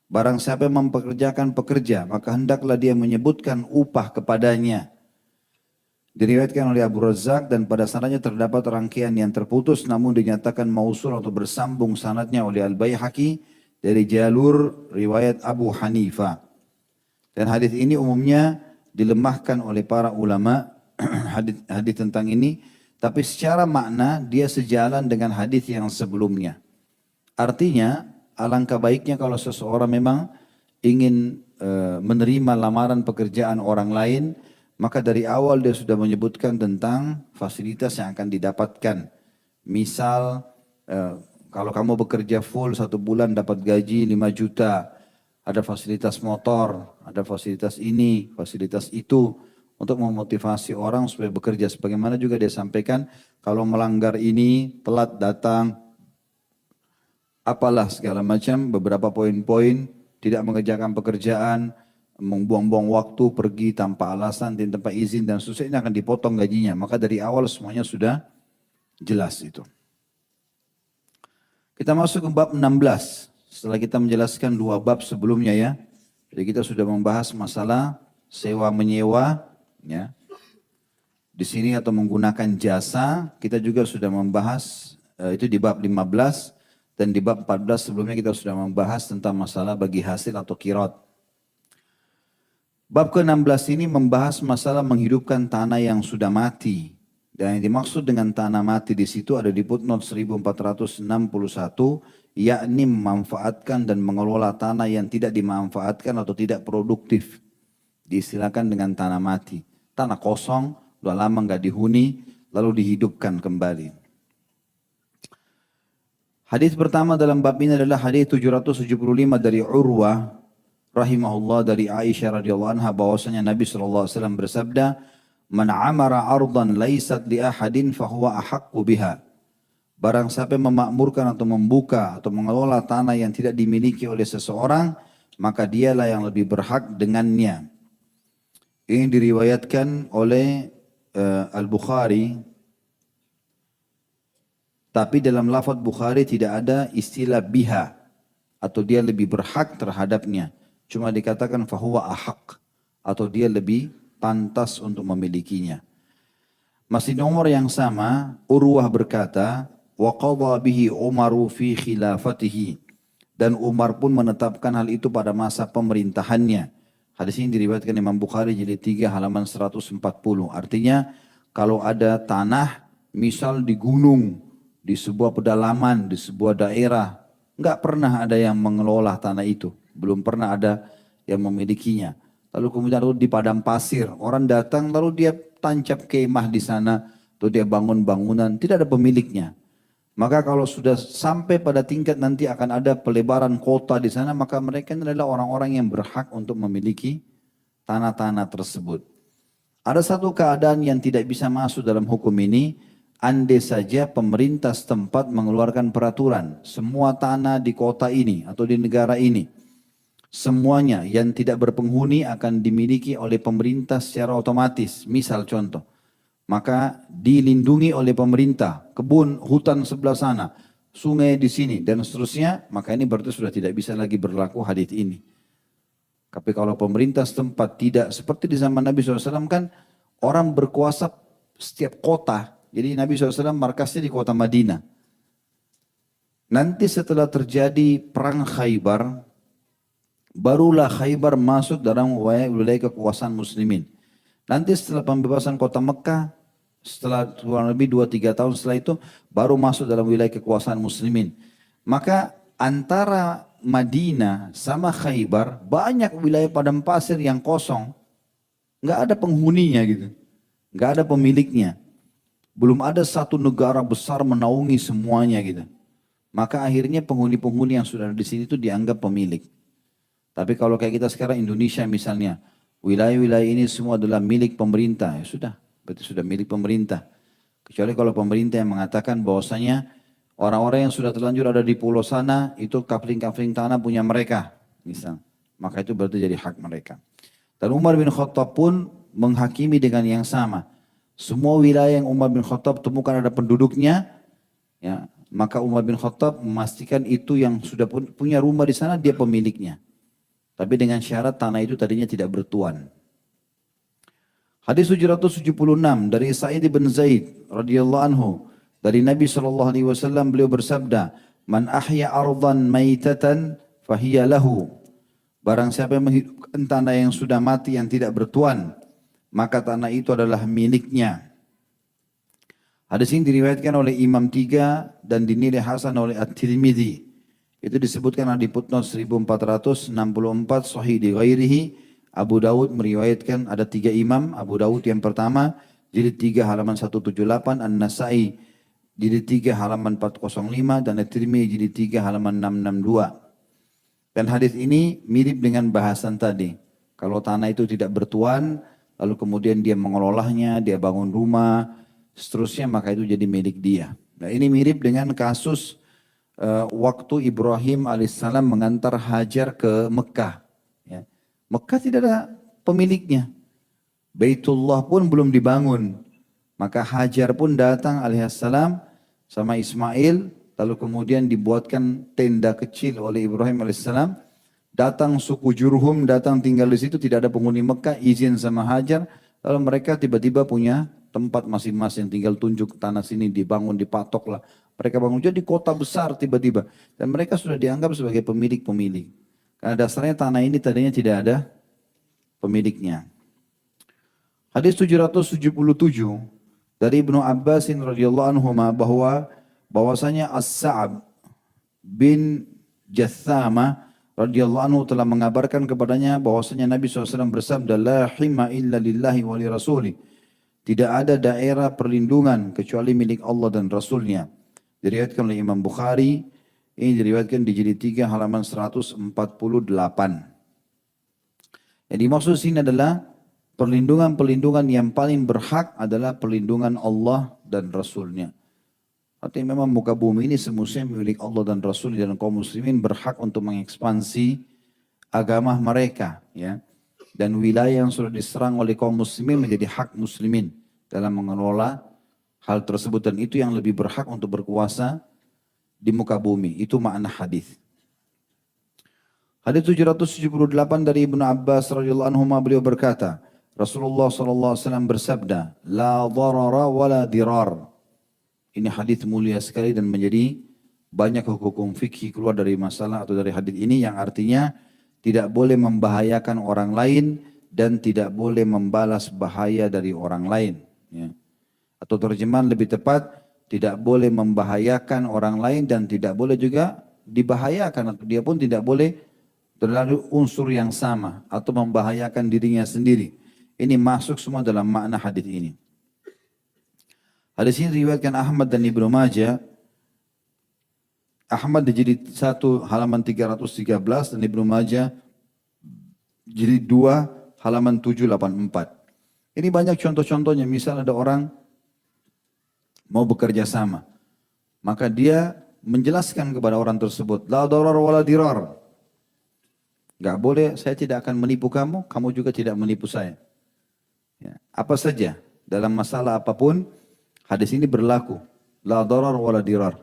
Barang siapa yang mempekerjakan pekerja, maka hendaklah dia menyebutkan upah kepadanya. Diriwayatkan oleh Abu Razzaq dan pada sanadnya terdapat rangkaian yang terputus namun dinyatakan mausul atau bersambung sanadnya oleh Al-Baihaqi dari jalur riwayat Abu Hanifah. Dan hadis ini umumnya dilemahkan oleh para ulama hadis tentang ini, tapi secara makna dia sejalan dengan hadis yang sebelumnya. Artinya alangkah baiknya kalau seseorang memang ingin menerima lamaran pekerjaan orang lain, maka dari awal dia sudah menyebutkan tentang fasilitas yang akan didapatkan. Misal kalau kamu bekerja full 1 bulan dapat gaji 5 juta. Ada fasilitas motor, ada fasilitas ini, fasilitas itu. Untuk memotivasi orang supaya bekerja. Sebagaimana juga dia sampaikan kalau melanggar ini, telat datang, apalah segala macam, beberapa poin-poin, tidak mengerjakan pekerjaan, membuang-buang waktu, pergi tanpa alasan, tanpa izin dan seterusnya, ini akan dipotong gajinya. Maka dari awal semuanya sudah jelas itu. Kita masuk ke bab 16. Setelah kita menjelaskan 2 bab sebelumnya ya. Jadi kita sudah membahas masalah sewa menyewa ya. Di sini atau menggunakan jasa, kita juga sudah membahas itu di bab 15 dan di bab 14 sebelumnya kita sudah membahas tentang masalah bagi hasil atau qirad. Bab ke-16 ini membahas masalah menghidupkan tanah yang sudah mati. Dan yang dimaksud dengan tanah mati di situ ada di footnote 1461, yakni memanfaatkan dan mengelola tanah yang tidak dimanfaatkan atau tidak produktif. Diistilahkan dengan tanah mati. Tanah kosong, udah lama nggak dihuni, lalu dihidupkan kembali. Hadis pertama dalam bab ini adalah hadis 775 dari Urwah rahimahullah dari Aisyah radhiyallahu anha bahwasanya Nabi SAW bersabda, "Man amara ardan laysat li ahadin fahuwa ahaqqu biha." Barang siapa yang memakmurkan atau membuka atau mengelola tanah yang tidak dimiliki oleh seseorang, maka dialah yang lebih berhak dengannya. Ini diriwayatkan oleh Al-Bukhari, tapi dalam lafaz Bukhari tidak ada istilah biha atau dia lebih berhak terhadapnya. Cuma dikatakan fahuwa ahaq atau dia lebih pantas untuk memilikinya. Masih nomor yang sama, Urwah berkata, wa qadha bihi Umaru fi khilafatihi. Dan Umar pun menetapkan hal itu pada masa pemerintahannya. Hadis ini diriwayatkan Imam Bukhari jilid 3 halaman 140. Artinya kalau ada tanah misal di gunung, di sebuah pedalaman, di sebuah daerah, nggak pernah ada yang mengelola tanah itu. Belum pernah ada yang memilikinya. Lalu kemudian di padang pasir, orang datang lalu dia tancap kemah di sana, atau dia bangun bangunan, tidak ada pemiliknya. Maka kalau sudah sampai pada tingkat nanti akan ada pelebaran kota di sana, maka mereka ini adalah orang-orang yang berhak untuk memiliki tanah-tanah tersebut. Ada satu keadaan yang tidak bisa masuk dalam hukum ini, andai saja pemerintah setempat mengeluarkan peraturan, semua tanah di kota ini atau di negara ini, semuanya yang tidak berpenghuni akan dimiliki oleh pemerintah secara otomatis. Misal contoh, maka dilindungi oleh pemerintah, kebun, hutan sebelah sana, sungai di sini, dan seterusnya, maka ini berarti sudah tidak bisa lagi berlaku hadits ini. Tapi kalau pemerintah setempat tidak, seperti di zaman Nabi SAW kan, orang berkuasa setiap kota, jadi Nabi SAW markasnya di kota Madinah. Nanti setelah terjadi perang Khaybar, barulah Khaybar masuk dalam wilayah kekuasaan muslimin. Nanti setelah pembebasan kota Mekah, setelah kurang lebih 2-3 tahun setelah itu, baru masuk dalam wilayah kekuasaan muslimin. Maka antara Madinah sama Khaybar, banyak wilayah padang pasir yang kosong. Nggak ada penghuninya gitu. Nggak ada pemiliknya. Belum ada satu negara besar menaungi semuanya gitu. Maka akhirnya penghuni-penghuni yang sudah ada di sini itu dianggap pemilik. Tapi kalau kayak kita sekarang Indonesia misalnya, wilayah-wilayah ini semua adalah milik pemerintah, ya sudah, berarti sudah milik pemerintah. Kecuali kalau pemerintah yang mengatakan bahwasanya orang-orang yang sudah terlanjur ada di pulau sana, itu kafling-kafling tanah punya mereka, misal. Maka itu berarti jadi hak mereka. Dan Umar bin Khattab pun menghakimi dengan yang sama. Semua wilayah yang Umar bin Khattab temukan ada penduduknya, ya, maka Umar bin Khattab memastikan itu yang sudah punya rumah di sana, dia pemiliknya. Tapi dengan syarat tanah itu tadinya tidak bertuan. Hadis 776 dari Sa'id bin Zaid radhiyallahu anhu dari Nabi SAW beliau bersabda, "Man ahya ardan maitatan fahiya lahu." Barang siapa yang menghidupkan tanah yang sudah mati yang tidak bertuan, maka tanah itu adalah miliknya. Hadis ini diriwayatkan oleh Imam 3 dan dinilai hasan oleh At-Tirmidzi. Itu disebutkan di footnote 1464 sahih di ghairihi. Abu Dawud meriwayatkan ada 3 imam. Abu Dawud yang pertama jilid 3 halaman 178, An-Nasai jilid 3 halaman 405 dan At-Tirmidzi jilid 3 halaman 662. Dan hadis ini mirip dengan bahasan tadi. Kalau tanah itu tidak bertuan, lalu kemudian dia mengelolanya, dia bangun rumah, seterusnya, maka itu jadi milik dia. Nah, ini mirip dengan kasus waktu Ibrahim alaihissalam mengantar Hajar ke Mekah. Ya. Mekah tidak ada pemiliknya. Baitullah pun belum dibangun. Maka Hajar pun datang alaihissalam sama Ismail. Lalu kemudian dibuatkan tenda kecil oleh Ibrahim alaihissalam. Datang suku Jurhum, datang tinggal di situ. Tidak ada penghuni Mekah, izin sama Hajar. Lalu mereka tiba-tiba punya tempat masing-masing. Tinggal tunjuk tanah sini dibangun, dipatok lah. Mereka bangun jadi kota besar tiba-tiba. Dan mereka sudah dianggap sebagai pemilik-pemilik. Karena dasarnya tanah ini tadinya tidak ada pemiliknya. Hadis 777 dari Ibnu Abbasin radhiyallahu anhu bahwasanya As-Sa'ab bin Jathama radhiyallahu anhu telah mengabarkan kepadanya bahwasanya Nabi SAW bersabda, "La hima illa lillahi wa li rasuli." Tidak ada daerah perlindungan kecuali milik Allah dan Rasulnya. Diriwayatkan oleh Imam Bukhari, ini diriwayatkan di jilid 3 halaman 148. Yang dimaksud sini adalah perlindungan-perlindungan yang paling berhak adalah perlindungan Allah dan Rasulnya. Artinya memang muka bumi ini semestinya milik Allah dan Rasul, dan kaum muslimin berhak untuk mengekspansi agama mereka. Ya. Dan wilayah yang sudah diserang oleh kaum muslimin menjadi hak muslimin dalam mengelola hal tersebut, dan itu yang lebih berhak untuk berkuasa di muka bumi. Itu makna hadis. Hadis 778 dari Ibnu Abbas radhiyallahu anhu beliau berkata, Rasulullah SAW bersabda, "La dharara wa la dirar." Ini hadis mulia sekali dan menjadi banyak hukum fikih keluar dari masalah atau dari hadis ini, yang artinya tidak boleh membahayakan orang lain dan tidak boleh membalas bahaya dari orang lain. Ya. Atau terjemahan lebih tepat, tidak boleh membahayakan orang lain dan tidak boleh juga dibahayakan, atau dia pun tidak boleh terlalu unsur yang sama atau membahayakan dirinya sendiri. Ini masuk semua dalam makna hadis ini. Hadis ini diriwayatkan Ahmad dan Ibnu Majah Ahmad di jilid 1 halaman 313 dan Ibnu Majah jilid 2 halaman 784. Ini banyak contoh-contohnya. Misal ada orang mau bekerja sama, maka dia menjelaskan kepada orang tersebut, la darar wala dirar. Gak boleh, saya tidak akan menipu kamu, kamu juga tidak menipu saya. Ya, apa saja, dalam masalah apapun, hadis ini berlaku. La darar wala dirar.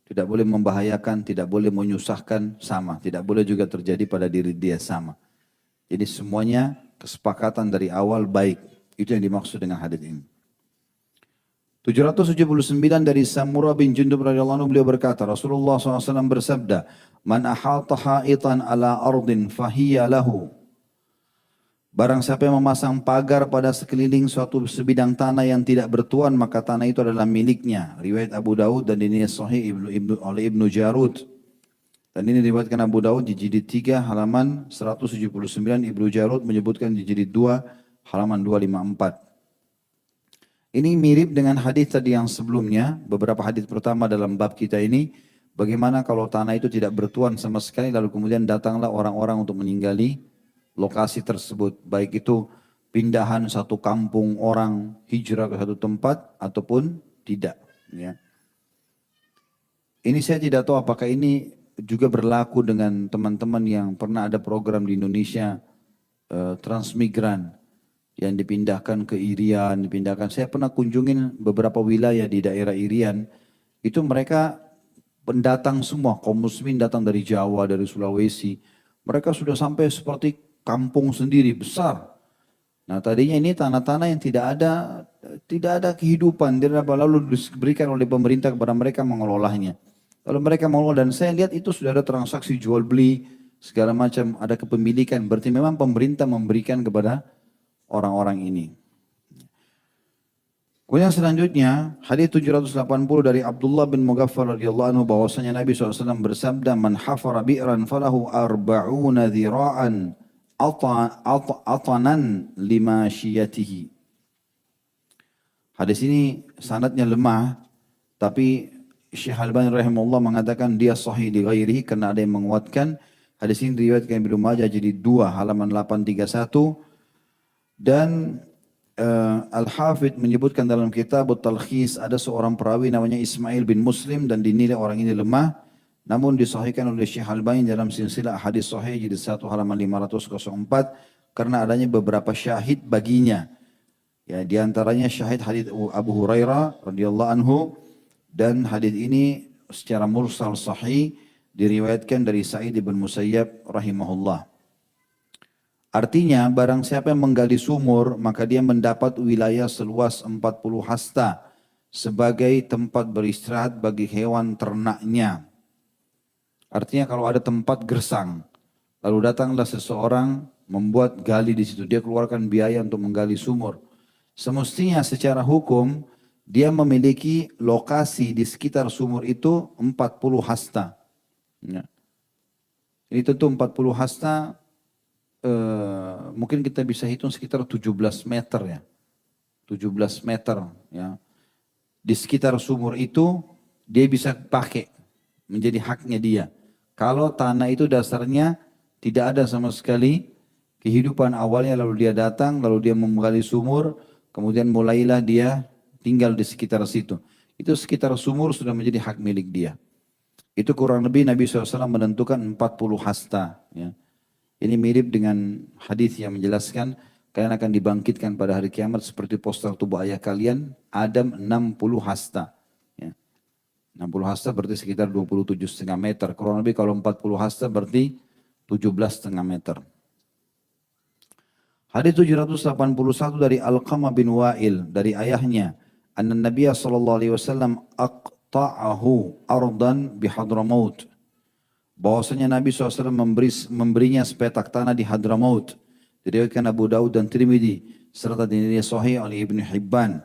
Tidak boleh membahayakan, tidak boleh menyusahkan, sama. Tidak boleh juga terjadi pada diri dia, sama. Jadi semuanya kesepakatan dari awal baik. Itu yang dimaksud dengan hadis ini. 779 dari Samurah bin Jundub radhiyallahu anhu, beliau berkata, Rasulullah SAW bersabda, man ahata haitan ala ardin fahiya lahu. Barang siapa yang memasang pagar pada sekeliling suatu sebidang tanah yang tidak bertuan, maka tanah itu adalah miliknya. Riwayat Abu Daud dan ini sahih oleh Ibnu Jarud. Dan ini diriwayatkan Abu Daud di jilid 3 halaman 179, Ibnu Jarud menyebutkan di jilid 2 halaman 254. Ini mirip dengan hadis tadi yang sebelumnya, beberapa hadis pertama dalam bab kita ini, bagaimana kalau tanah itu tidak bertuan sama sekali, lalu kemudian datanglah orang-orang untuk meninggali lokasi tersebut, baik itu pindahan satu kampung orang hijrah ke satu tempat ataupun tidak. Ya. Ini saya tidak tahu apakah ini juga berlaku dengan teman-teman yang pernah ada program di Indonesia transmigran yang dipindahkan ke Irian, dipindahkan. Saya pernah kunjungin beberapa wilayah di daerah Irian, itu mereka pendatang semua, kaum muslimin datang dari Jawa, dari Sulawesi. Mereka sudah sampai seperti kampung sendiri besar. Nah tadinya ini tanah-tanah yang tidak ada kehidupan, lalu diberikan oleh pemerintah kepada mereka mengelolanya. Lalu mereka mengelola, dan saya lihat itu sudah ada transaksi jual beli segala macam, ada kepemilikan. Berarti memang pemerintah memberikan kepada orang-orang ini. Kemudian selanjutnya hadis 780 dari Abdullah bin Mughaffal radhiyallahu anhu bahwasanya Nabi SAW bersabda, man hafara bi'ran falahu arba'una dhira'an atanan lima syiyatihi. Hadis ini sanadnya lemah, tapi Syekh Al-Albani rahimahullah mengatakan dia sahih di ghairihi karena ada yang menguatkan. Hadis ini diriwayatkan Ibnu Majah jadi 2 halaman 831. Dan Al-Hafidh menyebutkan dalam kitab At-Talkhis ada seorang perawi namanya Ismail bin Muslim dan dinilai orang ini lemah. Namun disahihkan oleh Syekh Al-Albani dalam silsilah hadis sahih jadi 1 halaman 504 karena adanya beberapa syahid baginya. Ya, di antaranya syahid hadis Abu Hurairah radhiyallahu anhu, dan hadis ini secara mursal sahih diriwayatkan dari Sa'id bin Musayyab rahimahullah. Artinya barang siapa yang menggali sumur maka dia mendapat wilayah seluas 40 hasta sebagai tempat beristirahat bagi hewan ternaknya. Artinya kalau ada tempat gersang lalu datanglah seseorang membuat gali di situ, dia keluarkan biaya untuk menggali sumur. Semestinya secara hukum dia memiliki lokasi di sekitar sumur itu 40 hasta. Ya. Ini tentu 40 hasta mungkin kita bisa hitung sekitar 17 meter ya. 17 meter ya. Di sekitar sumur itu dia bisa pakai menjadi haknya dia. Kalau tanah itu dasarnya tidak ada sama sekali kehidupan awalnya, lalu dia datang, lalu dia menggali sumur, kemudian mulailah dia tinggal di sekitar situ. Itu sekitar sumur sudah menjadi hak milik dia. Itu kurang lebih Nabi SAW menentukan 40 hasta ya. Ini mirip dengan hadis yang menjelaskan kalian akan dibangkitkan pada hari kiamat seperti poster tubuh ayah kalian, Adam 60 hasta. Ya. 60 hasta berarti sekitar 27,5 meter. Kurang lebih kalau 40 hasta berarti 17,5 meter. Hadis 781 dari Alqamah bin Wa'il dari ayahnya, anna Nabiya sallallahu alaihi wasallam aqta'ahu ardan bihadramaut. Bahwasanya Nabi SAW memberinya sepetak tanah di Hadramaut. Diriwayatkan Abu Daud dan Tirmidzi serta dinilai sahih oleh Ibnu Hibban.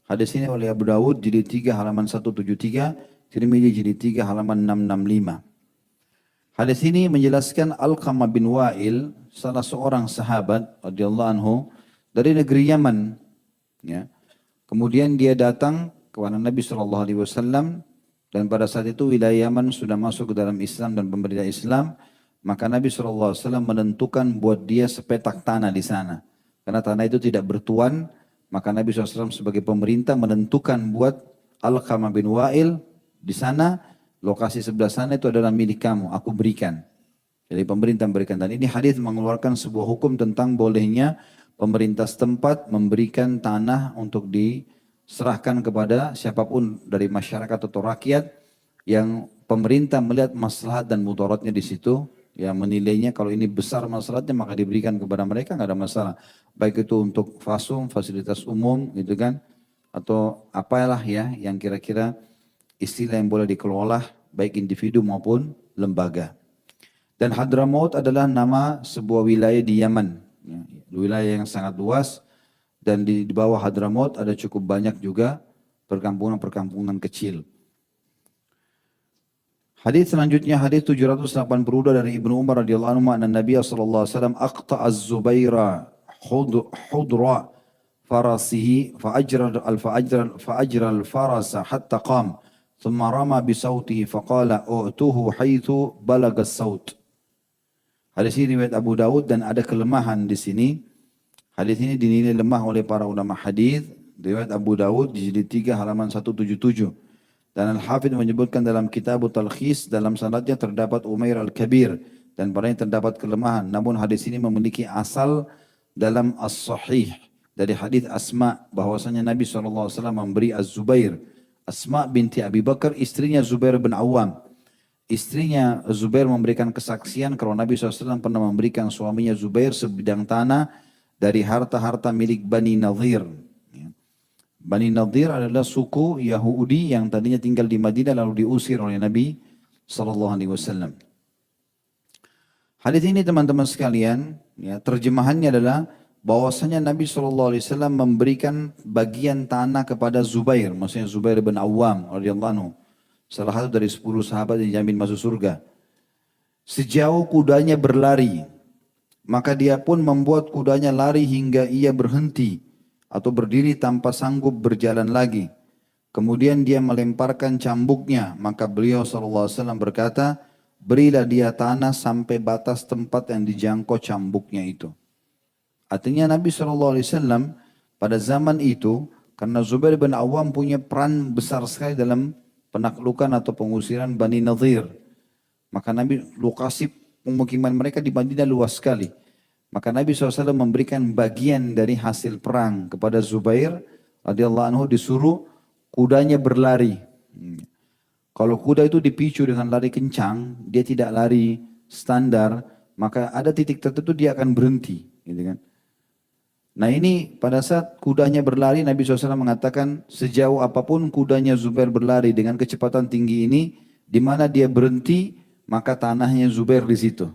Hadis ini oleh Abu Daud jilid 3 halaman 173, Tirmidzi jilid 3 halaman 665. Hadis ini menjelaskan Alqamah bin Wa'il, salah seorang sahabat radhiyallahu anhu dari negeri Yaman. Ya. Kemudian dia datang kepada Nabi SAW Dan pada saat itu wilayah Yaman sudah masuk ke dalam Islam dan pemerintah Islam. Maka Nabi SAW menentukan buat dia sepetak tanah di sana. Karena tanah itu tidak bertuan, maka Nabi SAW sebagai pemerintah menentukan buat Alqamah bin Wa'il di sana, lokasi sebelah sana itu adalah milik kamu, aku berikan. Jadi pemerintah memberikan. Dan ini hadis mengeluarkan sebuah hukum tentang bolehnya pemerintah setempat memberikan tanah untuk diserahkan kepada siapapun dari masyarakat atau rakyat yang pemerintah melihat maslahat dan mudaratnya di situ. Ya menilainya kalau ini besar masalahnya maka diberikan kepada mereka, nggak ada masalah. Baik itu untuk fasum, fasilitas umum gitu kan. Atau apalah ya yang kira-kira istilah yang boleh dikelola baik individu maupun lembaga. Dan Hadramaut adalah nama sebuah wilayah di Yaman. Ya, wilayah yang sangat luas dan di bawah Hadramaut ada cukup banyak juga perkampungan-perkampungan kecil. Hadis selanjutnya hadis 782 dari Ibnu Umar radhiyallahu anhu anna Nabi sallallahu alaihi wasallam aqta az-Zubaira hudra farasihi fa'ajra al-farasa hatta qam thumma rama bi sautihi faqala u'tuhu haitsu balaga as-saut. Hadis ini riwayat Abu Daud dan ada kelemahan di sini. Hadis ini dinilai lemah oleh para ulama hadis. Riwayat Abu Daud di jilid 3 halaman 177. Dan Al-Hafidh menyebutkan dalam kitab Talkhis dalam sanadnya terdapat Umair Al-Kabir dan padanya terdapat kelemahan. Namun hadis ini memiliki asal dalam As-Sahih dari hadis Asma bahwasanya Nabi SAW memberi Az-Zubair, Asma binti Abi Bakar, istrinya Zubair bin Awam. Istrinya Zubair memberikan kesaksian kalau Nabi SAW pernah memberikan suaminya Zubair sebidang tanah dari harta-harta milik Bani Nadhir. Bani Nadhir adalah suku Yahudi yang tadinya tinggal di Madinah lalu diusir oleh Nabi SAW. Hadis ini teman-teman sekalian, ya, terjemahannya adalah bahwasanya Nabi SAW memberikan bagian tanah kepada Zubair, maksudnya Zubair bin Awam radhiyallahu anhu, salah satu dari 10 sahabat yang dijamin masuk surga. Sejauh kudanya berlari, maka dia pun membuat kudanya lari hingga ia berhenti atau berdiri tanpa sanggup berjalan lagi. Kemudian dia melemparkan cambuknya, maka beliau SAW berkata, berilah dia tanah sampai batas tempat yang dijangkau cambuknya itu. Artinya Nabi SAW pada zaman itu, karena Zubair bin Awam punya peran besar sekali dalam penaklukan atau pengusiran Bani Nadhir. Maka Nabi lokasi pemukiman mereka di Madinah luas sekali. Maka Nabi SAW memberikan bagian dari hasil perang kepada Zubair radhiyallahu anhu, disuruh kudanya berlari. Kalau kuda itu dipicu dengan lari kencang, dia tidak lari standar, maka ada titik tertentu dia akan berhenti. Gitu kan. Nah ini pada saat kudanya berlari, Nabi SAW mengatakan sejauh apapun kudanya Zubair berlari dengan kecepatan tinggi ini, di mana dia berhenti, maka tanahnya Zubair di situ.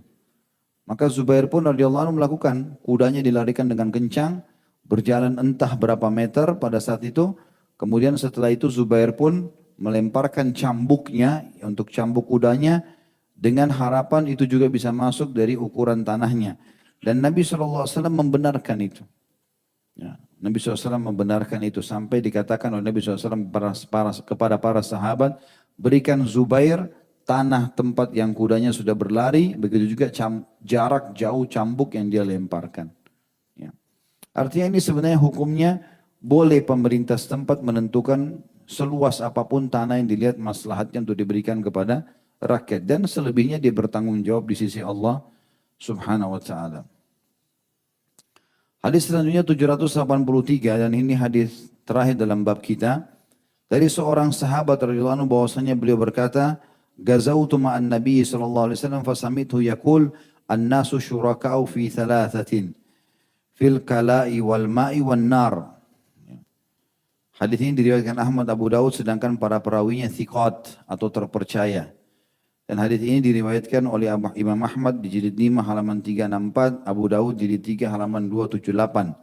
Maka Zubair pun radhiyallahu anhu melakukan, kudanya dilarikan dengan kencang, berjalan entah berapa meter pada saat itu. Kemudian setelah itu Zubair pun melemparkan cambuknya untuk cambuk kudanya dengan harapan itu juga bisa masuk dari ukuran tanahnya. Dan Nabi SAW membenarkan itu. Ya, Nabi SAW membenarkan itu sampai dikatakan oleh Nabi SAW kepada para sahabat, berikan Zubair tanah tempat yang kudanya sudah berlari, begitu juga jarak jauh cambuk yang dia lemparkan. Ya. Artinya ini sebenarnya hukumnya boleh pemerintah setempat menentukan seluas apapun tanah yang dilihat maslahatnya untuk diberikan kepada rakyat. Dan selebihnya dia bertanggung jawab di sisi Allah Subhanahu wa ta'ala. Hadis selanjutnya 783 dan ini hadis terakhir dalam bab kita. Dari seorang sahabat radhiyallahu anhu bahwasanya beliau berkata, Gazautu ma'an Nabi sallallahu alaihi wasallam fasamithu yaqul an-nasu syuraka'u fi thalathatin fil kala'i wal ma'i wan nar. Hadis ini diriwayatkan Ahmad, Abu Daud, sedangkan para perawinya thiqat atau terpercaya. Dan hadis ini diriwayatkan oleh Imam Ahmad di jilid 5 halaman 364, Abu Daud jilid 3 halaman 278.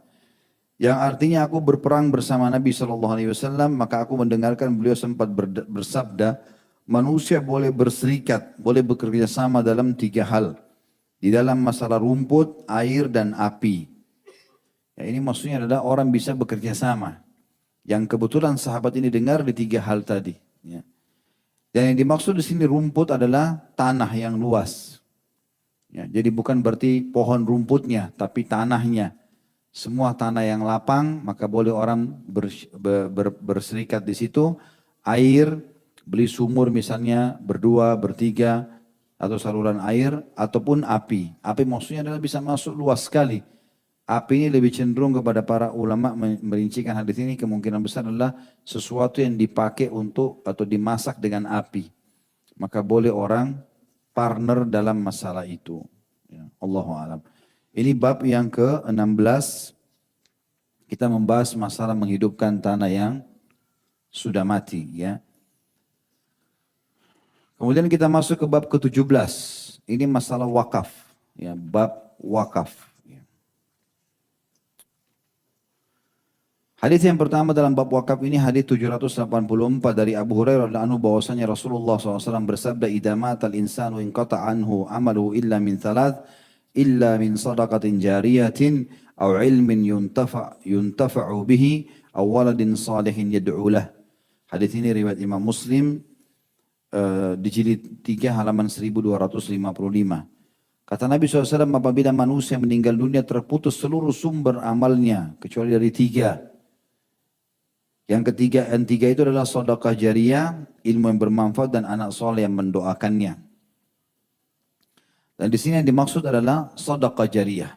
Yang artinya aku berperang bersama Nabi SAW, maka aku mendengarkan beliau sempat bersabda, manusia boleh berserikat, boleh bekerja sama dalam 3 hal. Di dalam masalah rumput, air, dan api. Ya, ini maksudnya adalah orang bisa bekerja sama. Yang kebetulan sahabat ini dengar di 3 hal tadi. Ya. Dan yang dimaksud di sini rumput adalah tanah yang luas. Ya, jadi bukan berarti pohon rumputnya, tapi tanahnya. Semua tanah yang lapang, maka boleh orang berserikat di situ. Air, beli sumur misalnya, berdua, bertiga, atau saluran air, ataupun api. Api maksudnya adalah bisa masuk luas sekali. Api ini lebih cenderung kepada para ulama merincikan hadis ini, kemungkinan besar adalah sesuatu yang dipakai untuk atau dimasak dengan api. Maka boleh orang partner dalam masalah itu. Ya, Allahu a'lam. Ini bab yang ke-16. Kita membahas masalah menghidupkan tanah yang sudah mati. Ya. Kemudian kita masuk ke bab ke-17. Ini masalah wakaf. Ya, bab wakaf. Hadis yang pertama dalam bab wakaf ini hadis 784 dari Abu Hurairah radhiyallahu anhu bahwasanya Rasulullah SAW bersabda, "Idza matal insanu inqata anhu amaluhu illa min thalath, illa min sadaqatin jariyatin aw ilmin yuntafa'u bihi aw waladin salihin yad'u lah." Hadis ini riwayat Imam Muslim di jilid 3 halaman 1255. Kata Nabi SAW, apabila manusia meninggal dunia terputus seluruh sumber amalnya kecuali dari 3. Yang tiga itu adalah sedekah jariyah, ilmu yang bermanfaat dan anak soleh yang mendoakannya. Dan di sini yang dimaksud adalah sedekah jariyah.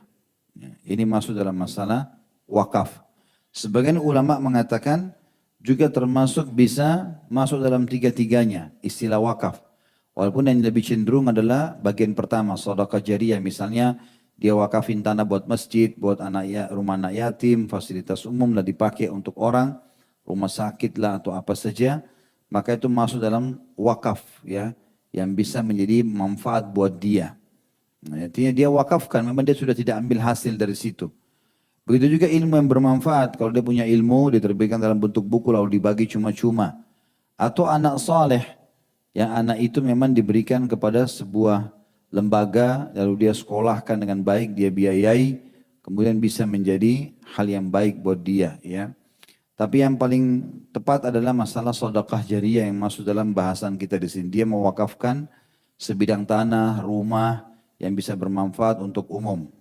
Ini masuk dalam masalah wakaf. Sebagian ulama mengatakan juga termasuk bisa masuk dalam tiga-tiganya istilah wakaf. Walaupun yang lebih cenderung adalah bagian pertama, sedekah jariyah. Misalnya dia wakafin tanah buat masjid, buat rumah anak yatim, fasilitas umum lah dipakai untuk orang, rumah sakit lah atau apa saja, maka itu masuk dalam wakaf ya, yang bisa menjadi manfaat buat dia. Nah, artinya dia wakafkan, memang dia sudah tidak ambil hasil dari situ. Begitu juga ilmu yang bermanfaat, kalau dia punya ilmu diterbitkan dalam bentuk buku lalu dibagi cuma-cuma. Atau anak soleh, yang anak itu memang diberikan kepada sebuah lembaga, lalu dia sekolahkan dengan baik, dia biayai, kemudian bisa menjadi hal yang baik buat dia ya. Tapi yang paling tepat adalah masalah sedekah jariyah yang masuk dalam bahasan kita di sini. Dia mewakafkan sebidang tanah, rumah yang bisa bermanfaat untuk umum.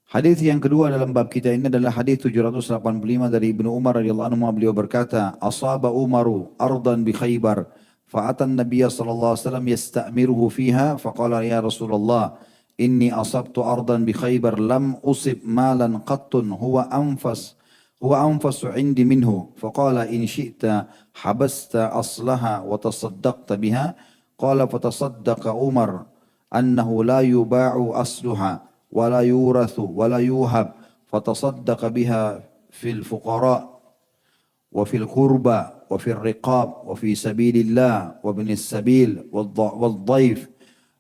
Hadis yang kedua dalam bab kita ini adalah hadis 785 dari Ibnu Umar radhiyallahu anhu, beliau berkata, "Asaba Umaru ardan bi Khaybar, fa'atan Nabiy sallallahu alaihi wasallam yasta'miruhu fiha, faqala ya Rasulullah, inni asabtu ardan bi Khaybar lam usib malan qattun هو أنفس عندي منه فقال إن شئت حبست أصلها وتصدقت بها قال فتصدق عمر أنه لا يباع أصلها ولا يورث ولا يوهب فتصدق بها في الفقراء وفي القربى وفي الرقاب وفي سبيل الله وابن السبيل والضيف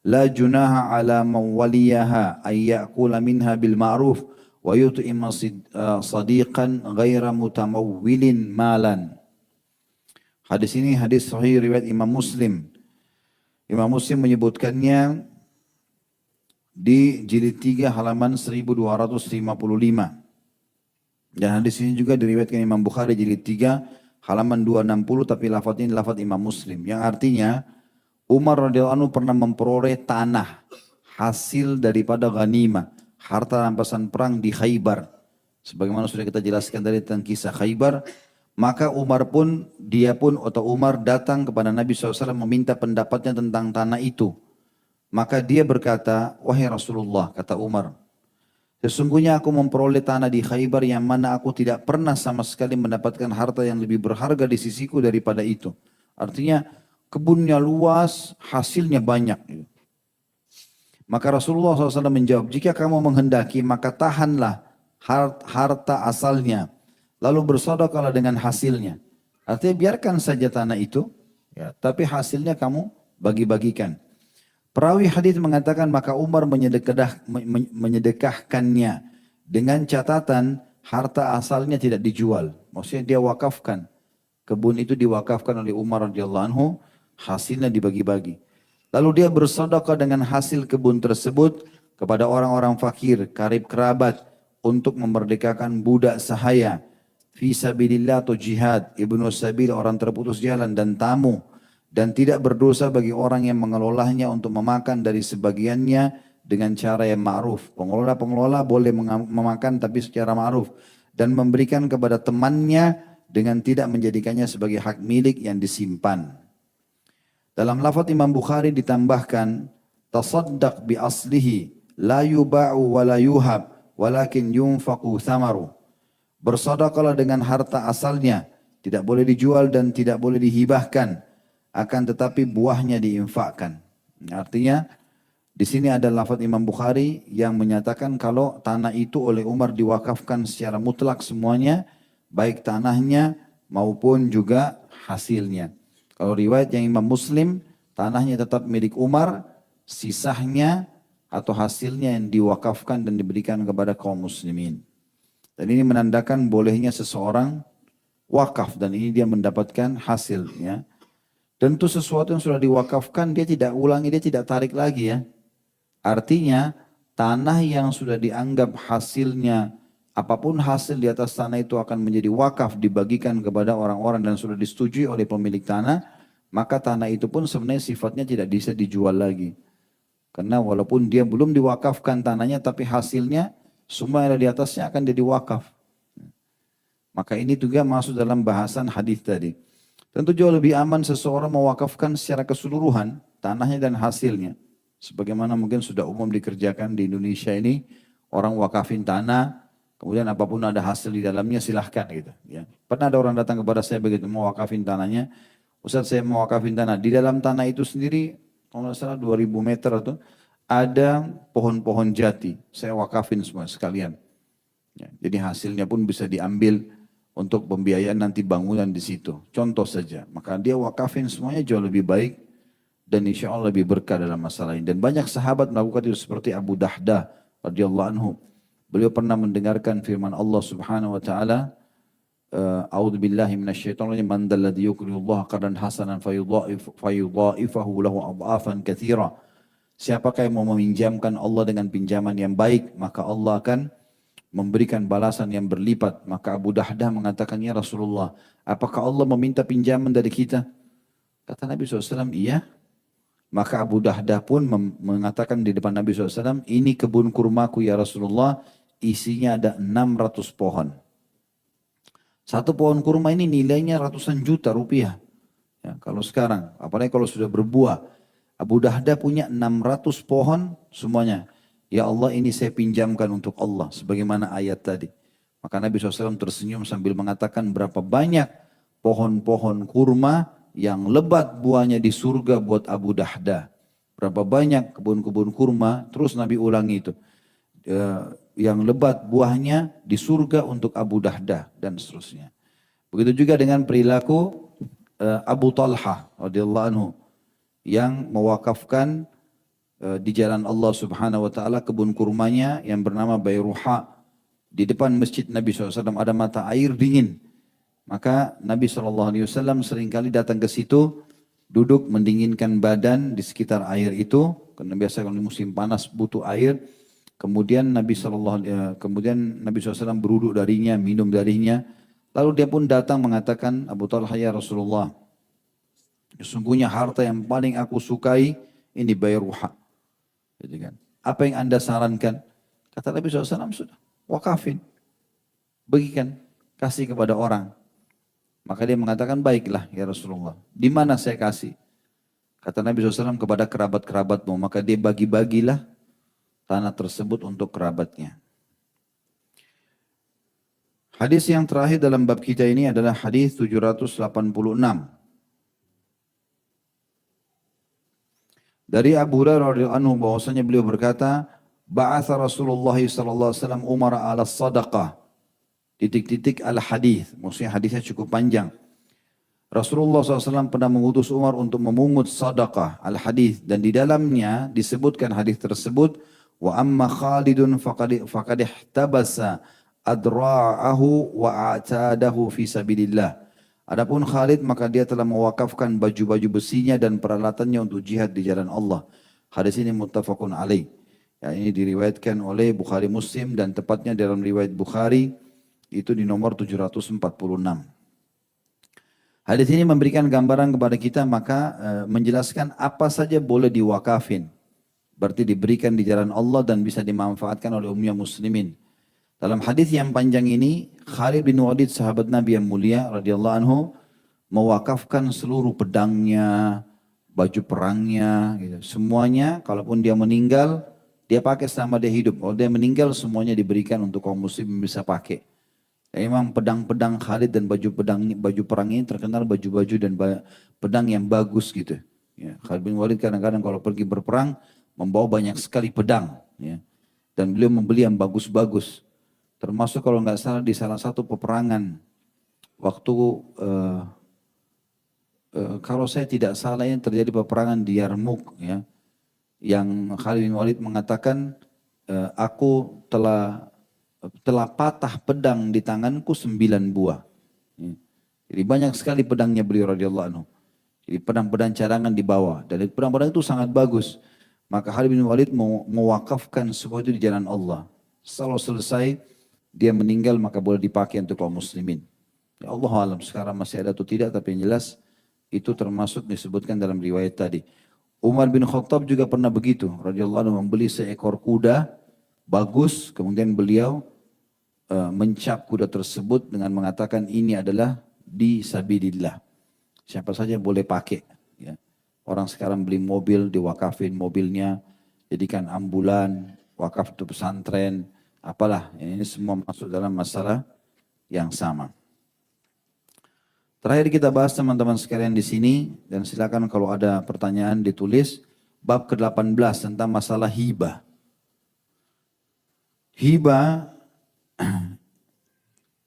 لا جناح على من وليها أن يأكل منها بالمعروف wa yut'ima sadiqan ghaira mutamawwilin malan." Hadis ini hadis sahih riwayat Imam Muslim. Imam Muslim menyebutkannya di jilid 3 halaman 1255. Dan hadis ini juga diriwayatkan Imam Bukhari jilid 3 halaman 260, tapi lafaz ini lafaz Imam Muslim. Yang artinya Umar radhiyallahu anhu pernah memperoleh tanah hasil daripada ghanimah, harta rampasan perang di Khaybar. Sebagaimana sudah kita jelaskan tadi tentang kisah Khaybar. Maka Umar datang kepada Nabi SAW meminta pendapatnya tentang tanah itu. Maka dia berkata, "Wahai Rasulullah," kata Umar, "sesungguhnya aku memperoleh tanah di Khaybar yang mana aku tidak pernah sama sekali mendapatkan harta yang lebih berharga di sisiku daripada itu." Artinya kebunnya luas, hasilnya banyak. Maka Rasulullah SAW menjawab, "Jika kamu menghendaki maka tahanlah harta asalnya, lalu bersedekahlah dengan hasilnya." Artinya biarkan saja tanah itu, ya, tapi hasilnya kamu bagi-bagikan. Perawi hadis mengatakan maka Umar menyedekahkannya dengan catatan harta asalnya tidak dijual. Maksudnya dia wakafkan. Kebun itu diwakafkan oleh Umar radhiyallahu anhu, hasilnya dibagi-bagi. Lalu dia bersedekah dengan hasil kebun tersebut kepada orang-orang fakir, karib kerabat untuk memerdekakan budak sahaya. fi sabilillah atau jihad, ibnu sabil orang terputus jalan dan tamu, dan tidak berdosa bagi orang yang mengelolanya untuk memakan dari sebagiannya dengan cara yang ma'ruf. Pengelola-pengelola boleh memakan tapi secara ma'ruf dan memberikan kepada temannya dengan tidak menjadikannya sebagai hak milik yang disimpan. Dalam lafaz Imam Bukhari ditambahkan, tasaddaq bi aslihi la yuba'u wa la yuhab walakin yunfaqu thamaru. Bersedekahlah dengan harta asalnya, tidak boleh dijual dan tidak boleh dihibahkan, akan tetapi buahnya diinfakkan. Artinya di sini ada lafaz Imam Bukhari yang menyatakan kalau tanah itu oleh Umar diwakafkan secara mutlak semuanya, baik tanahnya maupun juga hasilnya. Kalau riwayat yang Imam Muslim, tanahnya tetap milik Umar, sisanya atau hasilnya yang diwakafkan dan diberikan kepada kaum muslimin. Dan ini menandakan bolehnya seseorang wakaf dan ini dia mendapatkan hasilnya. Tentu sesuatu yang sudah diwakafkan dia tidak ulangi, dia tidak tarik lagi ya. Artinya tanah yang sudah dianggap hasilnya, apapun hasil di atas tanah itu akan menjadi wakaf dibagikan kepada orang-orang dan sudah disetujui oleh pemilik tanah, maka tanah itu pun sebenarnya sifatnya tidak bisa dijual lagi. Karena walaupun dia belum diwakafkan tanahnya tapi hasilnya semua yang ada di atasnya akan jadi wakaf. Maka ini juga masuk dalam bahasan hadis tadi. Tentu jauh lebih aman seseorang mewakafkan secara keseluruhan tanahnya dan hasilnya. Sebagaimana mungkin sudah umum dikerjakan di Indonesia ini, orang wakafin tanah, kemudian apapun ada hasil di dalamnya silahkan gitu. Ya. Pernah ada orang datang kepada saya begitu mau wakafin tanahnya, Ustaz saya mau wakafin tanah, di dalam tanah itu sendiri, kalau nggak salah 2000 meter atau ada pohon-pohon jati, saya wakafin semua sekalian. Ya, jadi hasilnya pun bisa diambil untuk pembiayaan nanti bangunan di situ. Contoh saja, maka dia wakafin semuanya jauh lebih baik dan insya Allah lebih berkah dalam masalah ini. Dan banyak sahabat melakukan itu seperti Abu Dahdah radhiyallahu anhu. Beliau pernah mendengarkan firman Allah Subhanahu wa taala, A'udzu billahi minasyaitonir rajim, man dzalladzi yuqridullaha qardan hasanan fayudha'ifahu lahu adhafan katsira. Siapakah yang mau meminjamkan Allah dengan pinjaman yang baik, maka Allah akan memberikan balasan yang berlipat. Maka Abu Dahdah mengatakan, ya Rasulullah, apakah Allah meminta pinjaman dari kita? Kata Nabi SAW, iya. Maka Abu Dahdah pun mengatakan di depan Nabi SAW, ini kebun kurmaku ya Rasulullah, isinya ada 600 pohon. Satu pohon kurma ini nilainya ratusan juta rupiah. Ya, kalau sekarang, apalagi kalau sudah berbuah. Abu Dahdah punya 600 pohon semuanya. Ya Allah, ini saya pinjamkan untuk Allah, sebagaimana ayat tadi. Maka Nabi SAW tersenyum sambil mengatakan berapa banyak pohon-pohon kurma yang lebat buahnya di surga buat Abu Dahdah. Berapa banyak kebun-kebun kurma, terus Nabi ulangi itu. Yang lebat buahnya di surga untuk Abu Dahdah dan seterusnya. Begitu juga dengan perilaku Abu Talha radhiyallahu anhu yang mewakafkan di jalan Allah Subhanahu wa taala kebun kurmanya yang bernama Bayruha. Di depan masjid Nabi SAW ada mata air dingin. Maka Nabi SAW seringkali datang ke situ, duduk mendinginkan badan di sekitar air itu, karena biasa kalau di musim panas butuh air. Kemudian Nabi SAW beruduk darinya, minum darinya. Lalu dia pun datang mengatakan, Abu Talha ya Rasulullah, sesungguhnya harta yang paling aku sukai ini Bayruha. Gitu kan. Apa yang anda sarankan? Kata Nabi SAW, sudah wakafin, bagikan, kasih kepada orang. Maka dia mengatakan, baiklah ya Rasulullah. Di mana saya kasih? Kata Nabi SAW kepada kerabat-kerabatmu. Maka dia bagi-bagilah tanah tersebut untuk kerabatnya. Hadis yang terakhir dalam bab kita ini adalah hadis 786. Dari Abu Hurairah radhiyallahu anhu bahwasanya beliau berkata, ba'atha Rasulullah sallallahu alaihi wasallam Umar ala sadaqah. Titik-titik al-hadis, maksudnya hadisnya cukup panjang. Rasulullah SAW pernah mengutus Umar untuk memungut sadaqah al-hadis dan di dalamnya disebutkan hadis tersebut, wa amma Khalidun faqad ihtabasa adra'ahu wa a'tadahu fi sabilillah. Adapun Khalid maka dia telah mewakafkan baju-baju besinya dan peralatannya untuk jihad di jalan Allah. Hadis ini muttafaqun alaih. Ya, ini diriwayatkan oleh Bukhari Muslim dan tepatnya dalam riwayat Bukhari Itu di nomor 746. Hadis ini memberikan gambaran kepada kita maka menjelaskan apa saja boleh diwakafin. Berarti diberikan di jalan Allah dan bisa dimanfaatkan oleh ummah muslimin. Dalam hadis yang panjang ini, Khalid bin Walid sahabat Nabi yang mulia radhiyallahu anhu mewakafkan seluruh pedangnya, baju perangnya, gitu. Semuanya kalaupun dia meninggal, dia pakai selama dia hidup. Kalau dia meninggal semuanya diberikan untuk kaum muslim bisa pakai. Ya, memang pedang-pedang Khalid dan baju perang ini terkenal baju-baju dan pedang yang bagus gitu. Ya, Khalid bin Walid kadang-kadang kalau pergi berperang membawa banyak sekali pedang. Ya. Dan beliau membeli yang bagus-bagus. Termasuk kalau nggak salah di salah satu peperangan waktu kalau saya tidak salah ini terjadi peperangan di Yarmouk ya, yang Khalid bin Walid mengatakan aku telah patah pedang di tanganku 9 buah. Ya. Jadi banyak sekali pedangnya beliau radhiyallahu anhu. Jadi pedang-pedang cadangan dibawa dan pedang-pedang itu sangat bagus. Maka Khalid bin Walid mewakafkan semua itu di jalan Allah. Kalau selesai dia meninggal maka boleh dipakai untuk kaum muslimin. Ya Allah alam sekarang masih ada atau tidak tapi yang jelas itu termasuk disebutkan dalam riwayat tadi. Umar bin Khattab juga pernah begitu. Radhiyallahu anhu membeli seekor kuda bagus. Kemudian beliau mencap kuda tersebut dengan mengatakan ini adalah di sabilillah. Siapa saja boleh pakai. Ya. Orang sekarang beli mobil, diwakafin mobilnya. Jadikan ambulan, wakaf untuk pesantren. Apalah. Ini semua masuk dalam masalah yang sama. Terakhir kita bahas teman-teman sekalian di sini dan silakan kalau ada pertanyaan ditulis bab ke-18 tentang masalah hibah. Hibah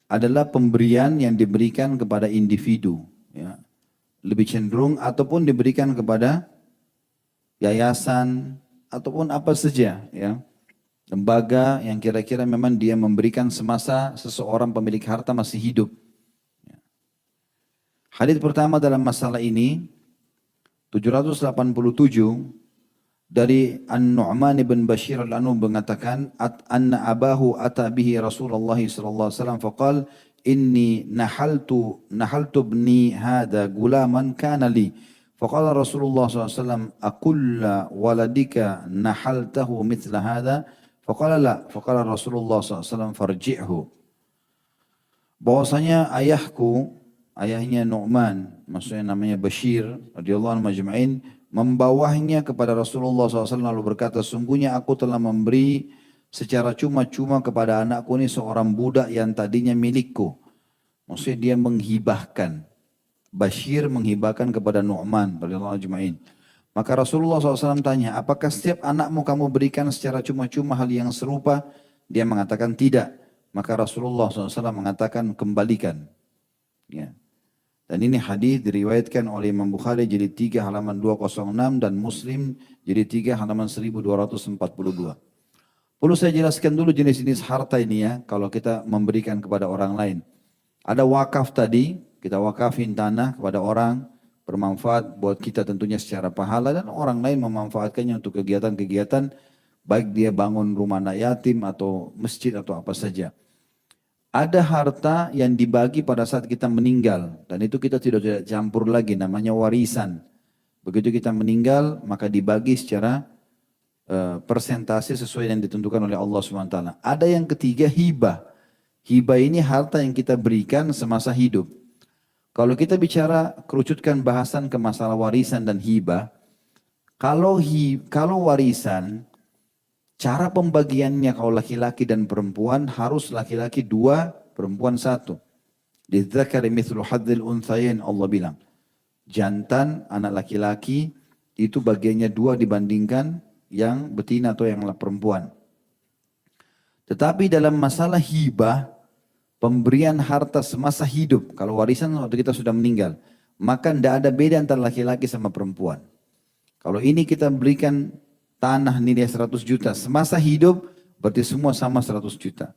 adalah pemberian yang diberikan kepada individu, ya. Lebih cenderung ataupun diberikan kepada yayasan ataupun apa saja, ya. Lembaga yang kira-kira memang dia memberikan semasa seseorang pemilik harta masih hidup. Hadis pertama dalam masalah ini 787 dari An-Nu'man bin Bashir al-Anu mengatakan anna abahu ata bihi Rasulullah sallallahu alaihi wasallam faqal inni nahaltu ibni hadha gulaman kana li faqala Rasulullah sallallahu alaihi wasallam akulla waladika nahaltahu mithla hadha faqala la faqala Rasulullah sallallahu alaihi wasallam farji'hu. Bahwasanya ayahnya Nu'man, maksudnya namanya Bashir radhiyallahu anhu majma'in, membawahnya kepada Rasulullah SAW lalu berkata, sungguhnya aku telah memberi secara cuma-cuma kepada anakku ini seorang budak yang tadinya milikku. Maksudnya dia menghibahkan. Bashir menghibahkan kepada Nu'man radhiyallahu anhu majma'in. Maka Rasulullah SAW tanya, apakah setiap anakmu kamu berikan secara cuma-cuma hal yang serupa? Dia mengatakan tidak. Maka Rasulullah SAW mengatakan kembalikan. Ya. Dan ini hadis diriwayatkan oleh Imam Bukhari jilid 3 halaman 206 dan Muslim jilid 3 halaman 1242. Perlu saya jelaskan dulu jenis-jenis harta ini ya, kalau kita memberikan kepada orang lain. Ada wakaf tadi, kita wakafin tanah kepada orang, bermanfaat buat kita tentunya secara pahala dan orang lain memanfaatkannya untuk kegiatan-kegiatan, baik dia bangun rumah anak yatim atau masjid atau apa saja. Ada harta yang dibagi pada saat kita meninggal dan itu kita tidak campur lagi namanya warisan. Begitu kita meninggal maka dibagi secara persentase sesuai yang ditentukan oleh Allah SWT. Ada yang ketiga hibah. Hibah ini harta yang kita berikan semasa hidup. Kalau kita bicara kerucutkan bahasan ke masalah warisan dan hibah, kalau warisan cara pembagiannya kalau laki-laki dan perempuan harus laki-laki 2, perempuan 1. Lidzakari mithlu hadzil unthayain Allah bilang. Jantan anak laki-laki itu bagiannya 2 dibandingkan yang betina atau yang perempuan. Tetapi dalam masalah hibah, pemberian harta semasa hidup, kalau warisan waktu kita sudah meninggal, maka tidak ada beda antara laki-laki sama perempuan. Kalau ini kita berikan tanah nilai 100 juta. Semasa hidup berarti semua sama 100 juta.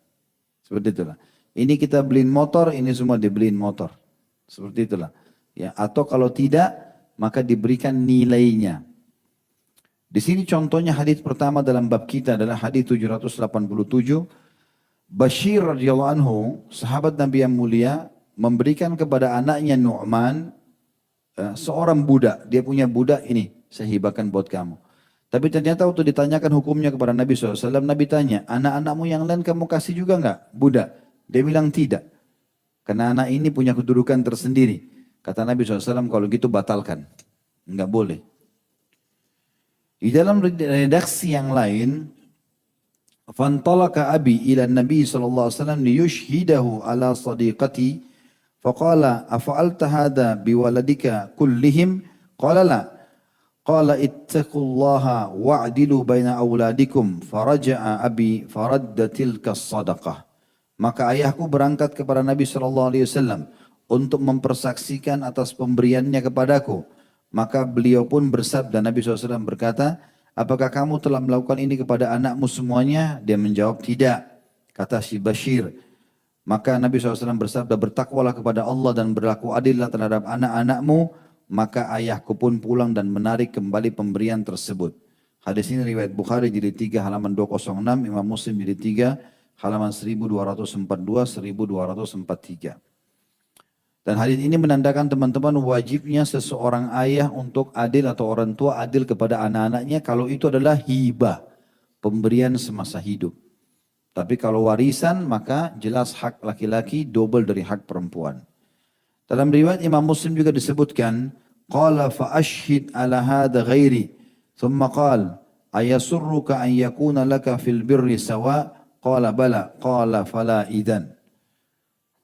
Seperti itulah. Ini kita beliin motor, ini semua dibeliin motor. Seperti itulah. Ya, atau kalau tidak, maka diberikan nilainya. Di sini contohnya hadis pertama dalam bab kita adalah hadis 787 Bashir radhiyallahu anhu, sahabat Nabi yang mulia, memberikan kepada anaknya Nu'man seorang budak. Dia punya budak, ini saya hibahkan buat kamu. Tapi ternyata waktu ditanyakan hukumnya kepada Nabi SAW, Nabi tanya, anak-anakmu yang lain kamu kasih juga enggak budak? Dia bilang tidak. Karena anak ini punya kedudukan tersendiri. Kata Nabi SAW, kalau gitu batalkan. Enggak boleh. Di dalam redaksi yang lain, fantalaka abi ila Nabi SAW liyushhidahu ala sadiqati, faqala afa'alta hadha biwaladika kullihim? Qala la. Qala ittaqullaha wa'dilu baina auladikum. Faraja'a abi faradda tilka sadaqah. Maka ayahku berangkat kepada Nabi SAW untuk mempersaksikan atas pemberiannya kepadaku. Maka beliau pun bersabda, Nabi SAW berkata, apakah kamu telah melakukan ini kepada anakmu semuanya? Dia menjawab, tidak. Kata si Bashir. Maka Nabi SAW bersabda, bertakwalah kepada Allah dan berlaku adillah terhadap anak-anakmu. Maka ayahku pun pulang dan menarik kembali pemberian tersebut. Hadis ini riwayat Bukhari jilid 3 halaman 206, Imam Muslim jilid 3 halaman 1242, 1243. Dan hadis ini menandakan teman-teman wajibnya seseorang ayah untuk adil atau orang tua adil kepada anak-anaknya kalau itu adalah hibah, pemberian semasa hidup. Tapi kalau warisan maka jelas hak laki-laki double dari hak perempuan. Dalam riwayat Imam Muslim juga disebutkan, qala fa ashhid ala hadha ghairi, thumma qala ayasurruka an yakuna laka fil birri sawa? Qala bala, qala fala idan.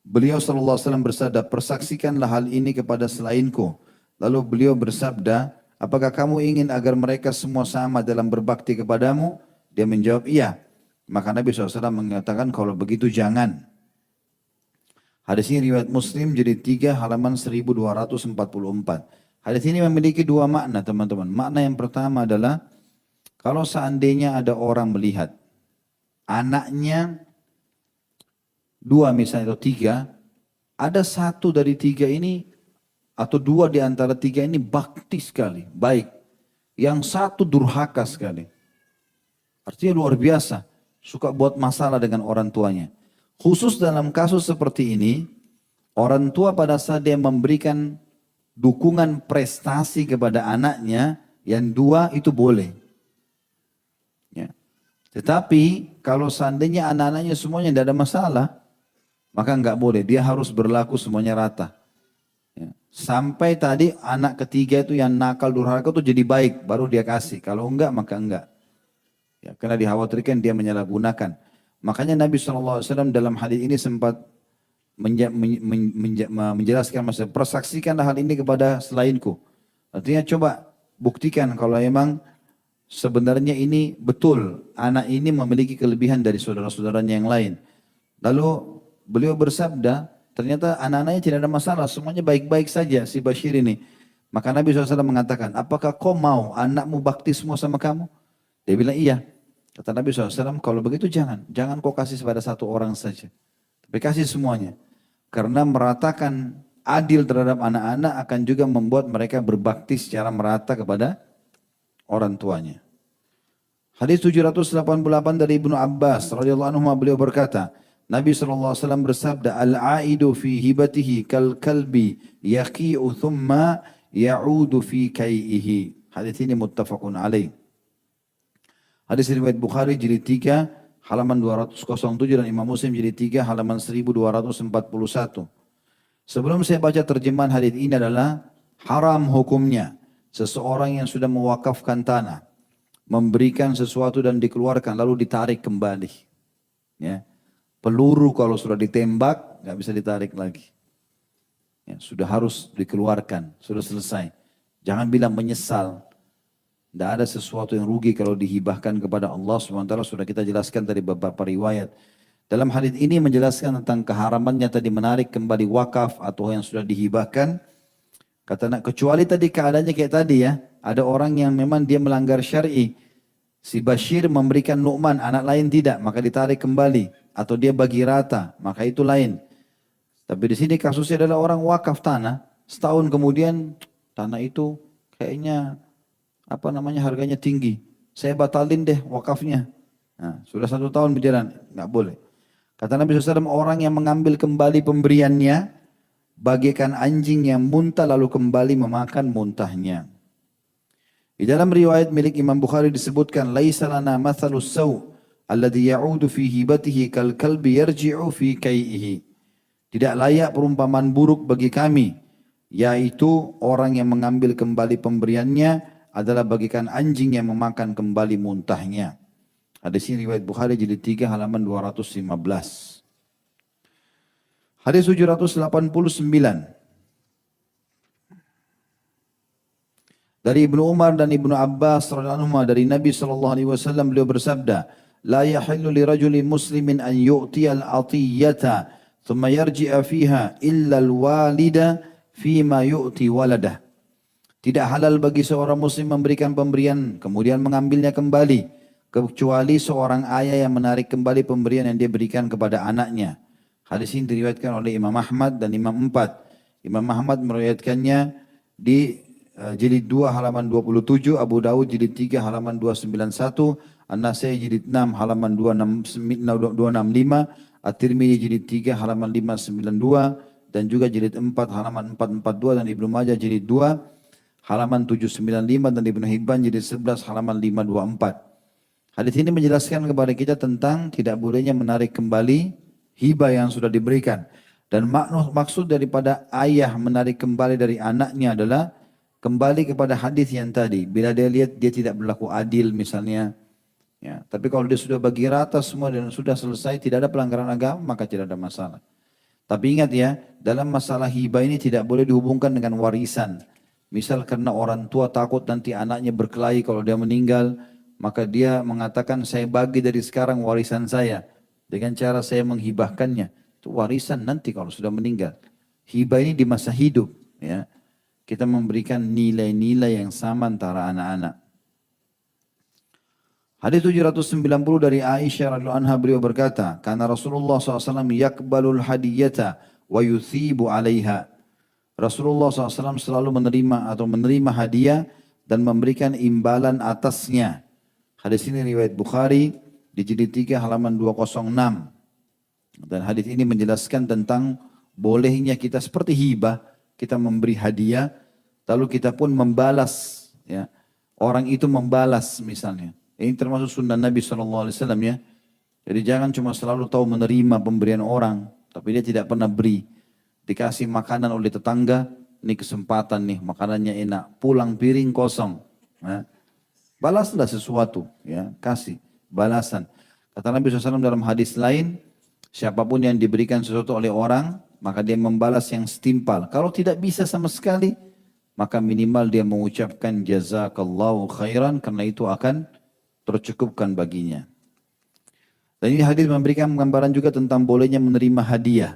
Beliau sallallahu alaihi wasallam bersabda, persaksikanlah hal ini kepada selainku. Lalu beliau bersabda, apakah kamu ingin agar mereka semua sama dalam berbakti kepadamu? Dia menjawab, iya. Maka Nabi SAW mengatakan, kalau begitu jangan. Hadis ini riwayat Muslim jadi 3 halaman 1244. Hadis ini memiliki dua makna teman-teman. Makna yang pertama adalah kalau seandainya ada orang melihat anaknya 2 misalnya atau 3, ada 1 dari 3 ini atau 2 di antara 3 ini bakti sekali, baik. Yang 1 durhaka sekali. Artinya luar biasa, suka buat masalah dengan orang tuanya. Khusus dalam kasus seperti ini, orang tua pada saat dia memberikan dukungan prestasi kepada anaknya, yang 2 itu boleh. Ya. Tetapi kalau seandainya anak-anaknya semuanya tidak ada masalah, maka enggak boleh. Dia harus berlaku semuanya rata. Ya. Sampai tadi anak ketiga itu yang nakal durhaka itu jadi baik, baru dia kasih. Kalau enggak, maka enggak. Ya, karena dikhawatirkan dia menyalahgunakan. Makanya Nabi SAW dalam hadis ini sempat menjelaskan masalah persaksikanlah hal ini kepada selainku. Artinya coba buktikan kalau memang sebenarnya ini betul anak ini memiliki kelebihan dari saudara-saudaranya yang lain. Lalu beliau bersabda, ternyata anak-anaknya tidak ada masalah, semuanya baik-baik saja si Bashir ini. Maka Nabi SAW mengatakan, apakah kau mau anakmu bakti semua sama kamu? Dia bilang iya. Kata Nabi SAW, kalau begitu jangan kau kasih pada 1 orang saja. Tapi kasih semuanya. Karena meratakan adil terhadap anak-anak akan juga membuat mereka berbakti secara merata kepada orang tuanya. Hadis 788 dari Ibnu Abbas radhiyallahu anhu, beliau berkata, Nabi SAW bersabda, al-aidu fi hibatihi kal kalbi yaqi'u thumma ya'udu fi kai'ihi. Hadis ini muttafaqun alaih. Hadis riwayat Bukhari jilid 3 halaman 207 dan Imam Muslim jilid 3 halaman 1241. Sebelum saya baca terjemahan hadis ini adalah haram hukumnya seseorang yang sudah mewakafkan tanah, memberikan sesuatu dan dikeluarkan lalu ditarik kembali. Ya. Peluru kalau sudah ditembak nggak bisa ditarik lagi. Ya, sudah harus dikeluarkan, sudah selesai. Jangan bilang menyesal. Tidak ada sesuatu yang rugi kalau dihibahkan kepada Allah SWT. Sudah kita jelaskan dari beberapa riwayat. Dalam hadis ini menjelaskan tentang keharamannya tadi menarik kembali wakaf atau yang sudah dihibahkan. Kata kecuali tadi keadaannya kayak tadi ya. Ada orang yang memang dia melanggar syar'i. Si Bashir memberikan Nu'man, anak lain tidak, maka ditarik kembali. Atau dia bagi rata, maka itu lain. Tapi di sini kasusnya adalah orang wakaf tanah. Setahun kemudian tanah itu kayaknya harganya tinggi. Saya batalin deh wakafnya. Nah, sudah 1 tahun berjalan, nggak boleh. Kata Nabi SAW, orang yang mengambil kembali pemberiannya bagaikan anjing yang muntah lalu kembali memakan muntahnya. Di dalam riwayat milik Imam Bukhari disebutkan, laisa lana mathalus saw alladhi ya'udu fi hibatihi kal kalbi yarji'u fi kai'ihi. Tidak layak perumpamaan buruk bagi kami, yaitu orang yang mengambil kembali pemberiannya adalah bagikan anjing yang memakan kembali muntahnya. Hadis ini riwayat Bukhari jilid 3 halaman 215. Hadis 789. Dari Ibnu Umar dan Ibnu Abbas radhiyallahu anhuma dari Nabi sallallahu alaihi wasallam beliau bersabda, "La yahillu li rajulin muslimin an yu'tiyal atiyata thumma yarji'a fiha illa al-walida fima yu'ti waladah." Tidak halal bagi seorang muslim memberikan pemberian kemudian mengambilnya kembali kecuali seorang ayah yang menarik kembali pemberian yang dia berikan kepada anaknya. Hadis ini diriwayatkan oleh Imam Ahmad dan Imam 4. Imam Ahmad meriwayatkannya di jilid 2 halaman 27, Abu Dawud jilid 3 halaman 291, An-Nasai jilid 6 halaman 265, At-Tirmidzi jilid 3 halaman 592 dan juga jilid 4 halaman 442 dan Ibnu Majah jilid 2 halaman 795 dan Ibnu Hibban jilid 11 halaman 524. Hadis ini menjelaskan kepada kita tentang tidak bolehnya menarik kembali hibah yang sudah diberikan. Dan maksud daripada ayah menarik kembali dari anaknya adalah kembali kepada hadis yang tadi. Bila dia lihat dia tidak berlaku adil misalnya. Ya, tapi kalau dia sudah bagi rata semua dan sudah selesai tidak ada pelanggaran agama maka tidak ada masalah. Tapi ingat ya, dalam masalah hibah ini tidak boleh dihubungkan dengan warisan. Misal karena orang tua takut nanti anaknya berkelahi kalau dia meninggal, maka dia mengatakan saya bagi dari sekarang warisan saya dengan cara saya menghibahkannya. Itu warisan nanti kalau sudah meninggal. Hibah ini di masa hidup, ya. Kita memberikan nilai-nilai yang sama antara anak-anak. Hadis 790 dari Aisyah radhiyallahu anha beliau berkata, karena Rasulullah SAW yakbalul hadiyata wa yuthibu alaiha. Rasulullah SAW selalu menerima hadiah dan memberikan imbalan atasnya. Hadis ini riwayat Bukhari di jilid 3 halaman 206. Dan hadis ini menjelaskan tentang bolehnya kita seperti hibah, kita memberi hadiah, lalu kita pun membalas, ya. Orang itu membalas misalnya. Ini termasuk sunnah Nabi SAW, ya. Jadi jangan cuma selalu tahu menerima pemberian orang, tapi dia tidak pernah beri. Dikasih makanan oleh tetangga, ini kesempatan nih, makanannya enak. Pulang piring kosong. Ya. Balaslah sesuatu, ya, kasih balasan. Kata Nabi SAW dalam hadis lain, siapapun yang diberikan sesuatu oleh orang, maka dia membalas yang setimpal. Kalau tidak bisa sama sekali, maka minimal dia mengucapkan jazakallahu khairan, karena itu akan tercukupkan baginya. Dan ini hadis memberikan gambaran juga tentang bolehnya menerima hadiah.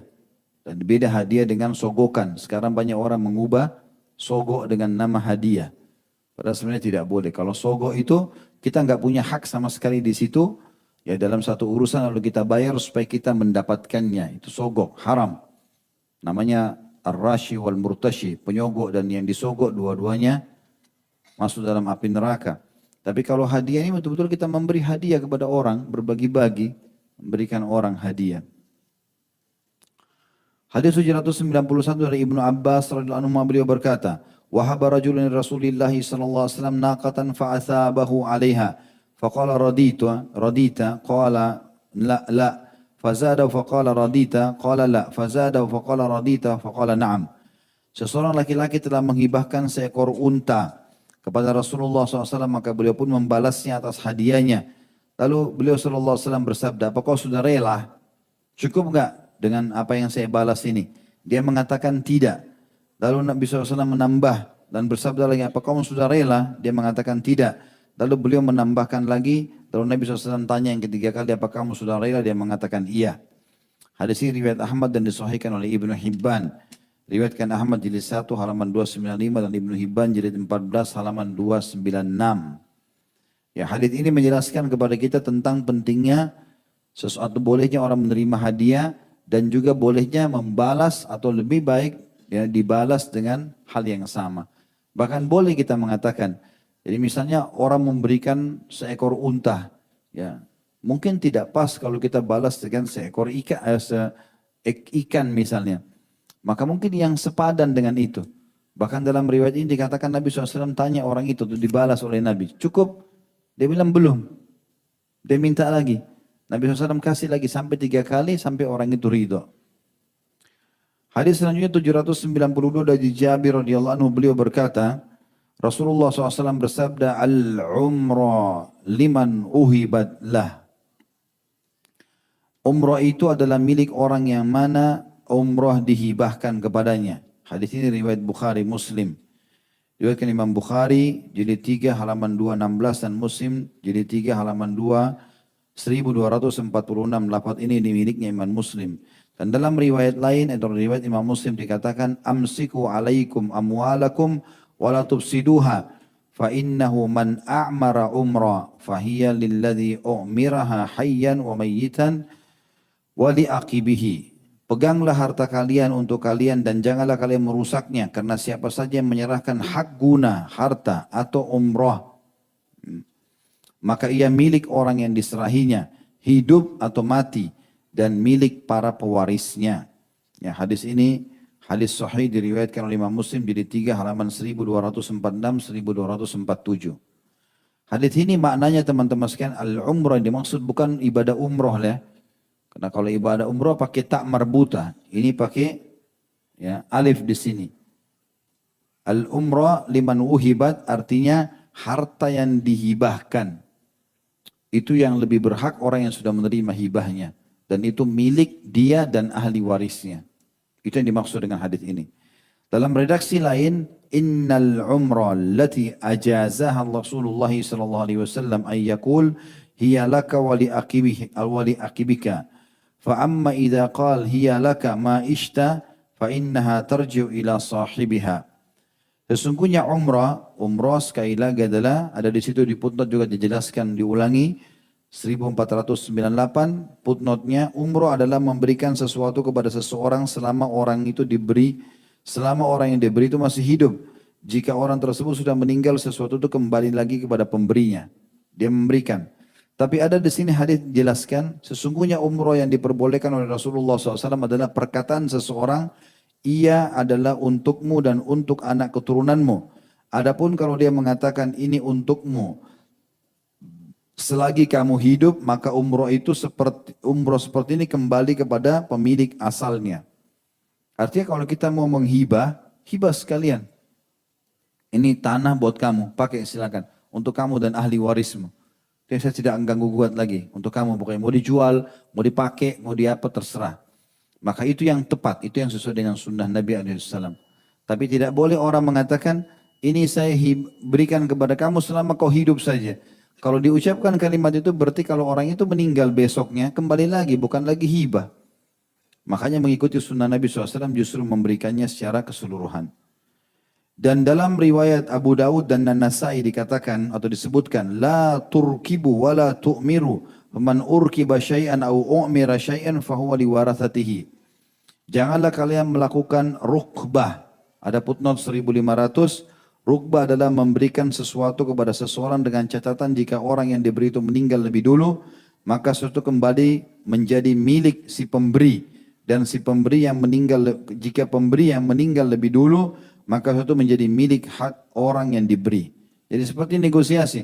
Dan beda hadiah dengan sogokan. Sekarang banyak orang mengubah sogok dengan nama hadiah. Padahal sebenarnya tidak boleh. Kalau sogok itu kita nggak punya hak sama sekali di situ. Ya dalam satu urusan lalu kita bayar supaya kita mendapatkannya. Itu sogok, haram. Namanya ar-rashi wal murtashi, penyogok dan yang disogok dua-duanya masuk dalam api neraka. Tapi kalau hadiah ini betul-betul kita memberi hadiah kepada orang, berbagi-bagi, memberikan orang hadiah. Hadis 791 dari Ibnu Abbas radhiyallahu anhu beliau berkata, "Wahaba rajulun Rasulillah sallallahu alaihi wasallam naqatan fa'athabahu 'alaiha, faqala radita, qala la, fazada faqala radita, qala la, fazada faqala radita, faqala na'am." Seseorang laki-laki telah menghibahkan seekor unta kepada Rasulullah SAW, maka beliau pun membalasnya atas hadiahnya. Lalu beliau SAW bersabda, "Apa kau sudah rela? Cukup enggak dengan apa yang saya balas ini?" Dia mengatakan tidak. Lalu Nabi SAW menambah dan bersabda lagi, "Apa kamu sudah rela?" Dia mengatakan tidak. Lalu beliau menambahkan lagi. Lalu Nabi SAW tanya yang ketiga kali, "Apa kamu sudah rela?" Dia mengatakan iya. Hadis ini riwayat Ahmad dan disahihkan oleh Ibnu Hibban. Riwayatkan Ahmad jilid 1 halaman 295 dan Ibnu Hibban jilid 14 halaman 296. Ya, hadis ini menjelaskan kepada kita tentang pentingnya sesuatu, bolehnya orang menerima hadiah dan juga bolehnya membalas atau lebih baik ya dibalas dengan hal yang sama. Bahkan boleh kita mengatakan, jadi misalnya orang memberikan seekor unta, ya Mungkin tidak pas kalau kita balas dengan seekor ikan, ikan misalnya. Maka mungkin yang sepadan dengan itu. Bahkan dalam riwayat ini dikatakan Nabi SAW tanya orang itu untuk dibalas oleh Nabi. Cukup? Dia bilang belum. Dia minta lagi. Nabi SAW kasih lagi sampai 3 kali sampai orang itu ridho. Hadis selanjutnya 792 dari Jabir radhiyallahu anhu, beliau berkata, Rasulullah SAW bersabda, Al-umra liman uhibat lah. Umrah itu adalah milik orang yang mana umrah dihibahkan kepadanya. Hadis ini riwayat Bukhari Muslim. Riwayatkan Imam Bukhari jilid 3 halaman 216 dan Muslim jilid 3 halaman 1246. Lafaz ini miliknya Imam Muslim. Dan dalam riwayat lain atau riwayat Imam Muslim dikatakan amsiku alaikum amwalakum wala tufsiduha fa innahu man a'mara umra fahiya lilladhi u'miraha hayyan wa mayyitan wali akibihi. Peganglah harta kalian untuk kalian dan janganlah kalian merusaknya, karena siapa saja yang menyerahkan hak guna, harta atau umrah, maka ia milik orang yang diserahinya, hidup atau mati, dan milik para pewarisnya. Ya, hadis ini hadis sahih diriwayatkan oleh Imam Muslim di 3 halaman 1246-1247. Hadis ini maknanya teman-teman sekalian, al-umrah yang dimaksud bukan ibadah umrah ya. Karena kalau ibadah umrah pakai tak marbuta, ini pakai ya alif di sini. Al-umrah liman uhibat artinya harta yang dihibahkan. Itu yang lebih berhak orang yang sudah menerima hibahnya. Dan itu milik dia dan ahli warisnya. Itu yang dimaksud dengan hadis ini. Dalam redaksi lain, innal umrah allati ajazaha Rasulullah sallallahu alaihi wasallam ay yaqul hiya laka wa li akibika. Fa amma idza qala hiya laka ma ishta fa innaha tarji'u ila sahibiha. Sesungguhnya umrah sekali lagi adalah ada di situ di footnote juga dijelaskan diulangi 1498 footnote-nya, umrah adalah memberikan sesuatu kepada seseorang selama orang yang diberi itu masih hidup. Jika orang tersebut sudah meninggal, sesuatu itu kembali lagi kepada pemberinya. Dia memberikan. Tapi ada di sini hadis jelaskan, sesungguhnya umrah yang diperbolehkan oleh Rasulullah SAW adalah perkataan seseorang, ia adalah untukmu dan untuk anak keturunanmu. Adapun kalau dia mengatakan ini untukmu, selagi kamu hidup, maka umrah seperti ini kembali kepada pemilik asalnya. Artinya kalau kita mau menghibah, hibah sekalian. Ini tanah buat kamu, pakai silakan. Untuk kamu dan ahli warismu. Jadi saya tidak mengganggu gugat lagi. Untuk kamu pokoknya mau dijual, mau dipakai, mau diapa terserah. Maka itu yang tepat, itu yang sesuai dengan sunnah Nabi SAW. Tapi tidak boleh orang mengatakan, ini saya berikan kepada kamu selama kau hidup saja. Kalau diucapkan kalimat itu berarti kalau orang itu meninggal besoknya kembali lagi, bukan lagi hibah. Makanya mengikuti sunnah Nabi SAW justru memberikannya secara keseluruhan. Dan dalam riwayat Abu Dawud dan An-Nasai dikatakan atau disebutkan, La turkibu wa la tu'miru, man urkiba syai'an au u'mira syai'an fahuwa liwarathatihi. Janganlah kalian melakukan rukbah. Ada footnote 1500, rukbah adalah memberikan sesuatu kepada seseorang dengan catatan jika orang yang diberi itu meninggal lebih dulu, maka sesuatu kembali menjadi milik si pemberi. Dan si pemberi yang meninggal, jika pemberi yang meninggal lebih dulu, maka sesuatu menjadi milik hak orang yang diberi. Jadi seperti negosiasi.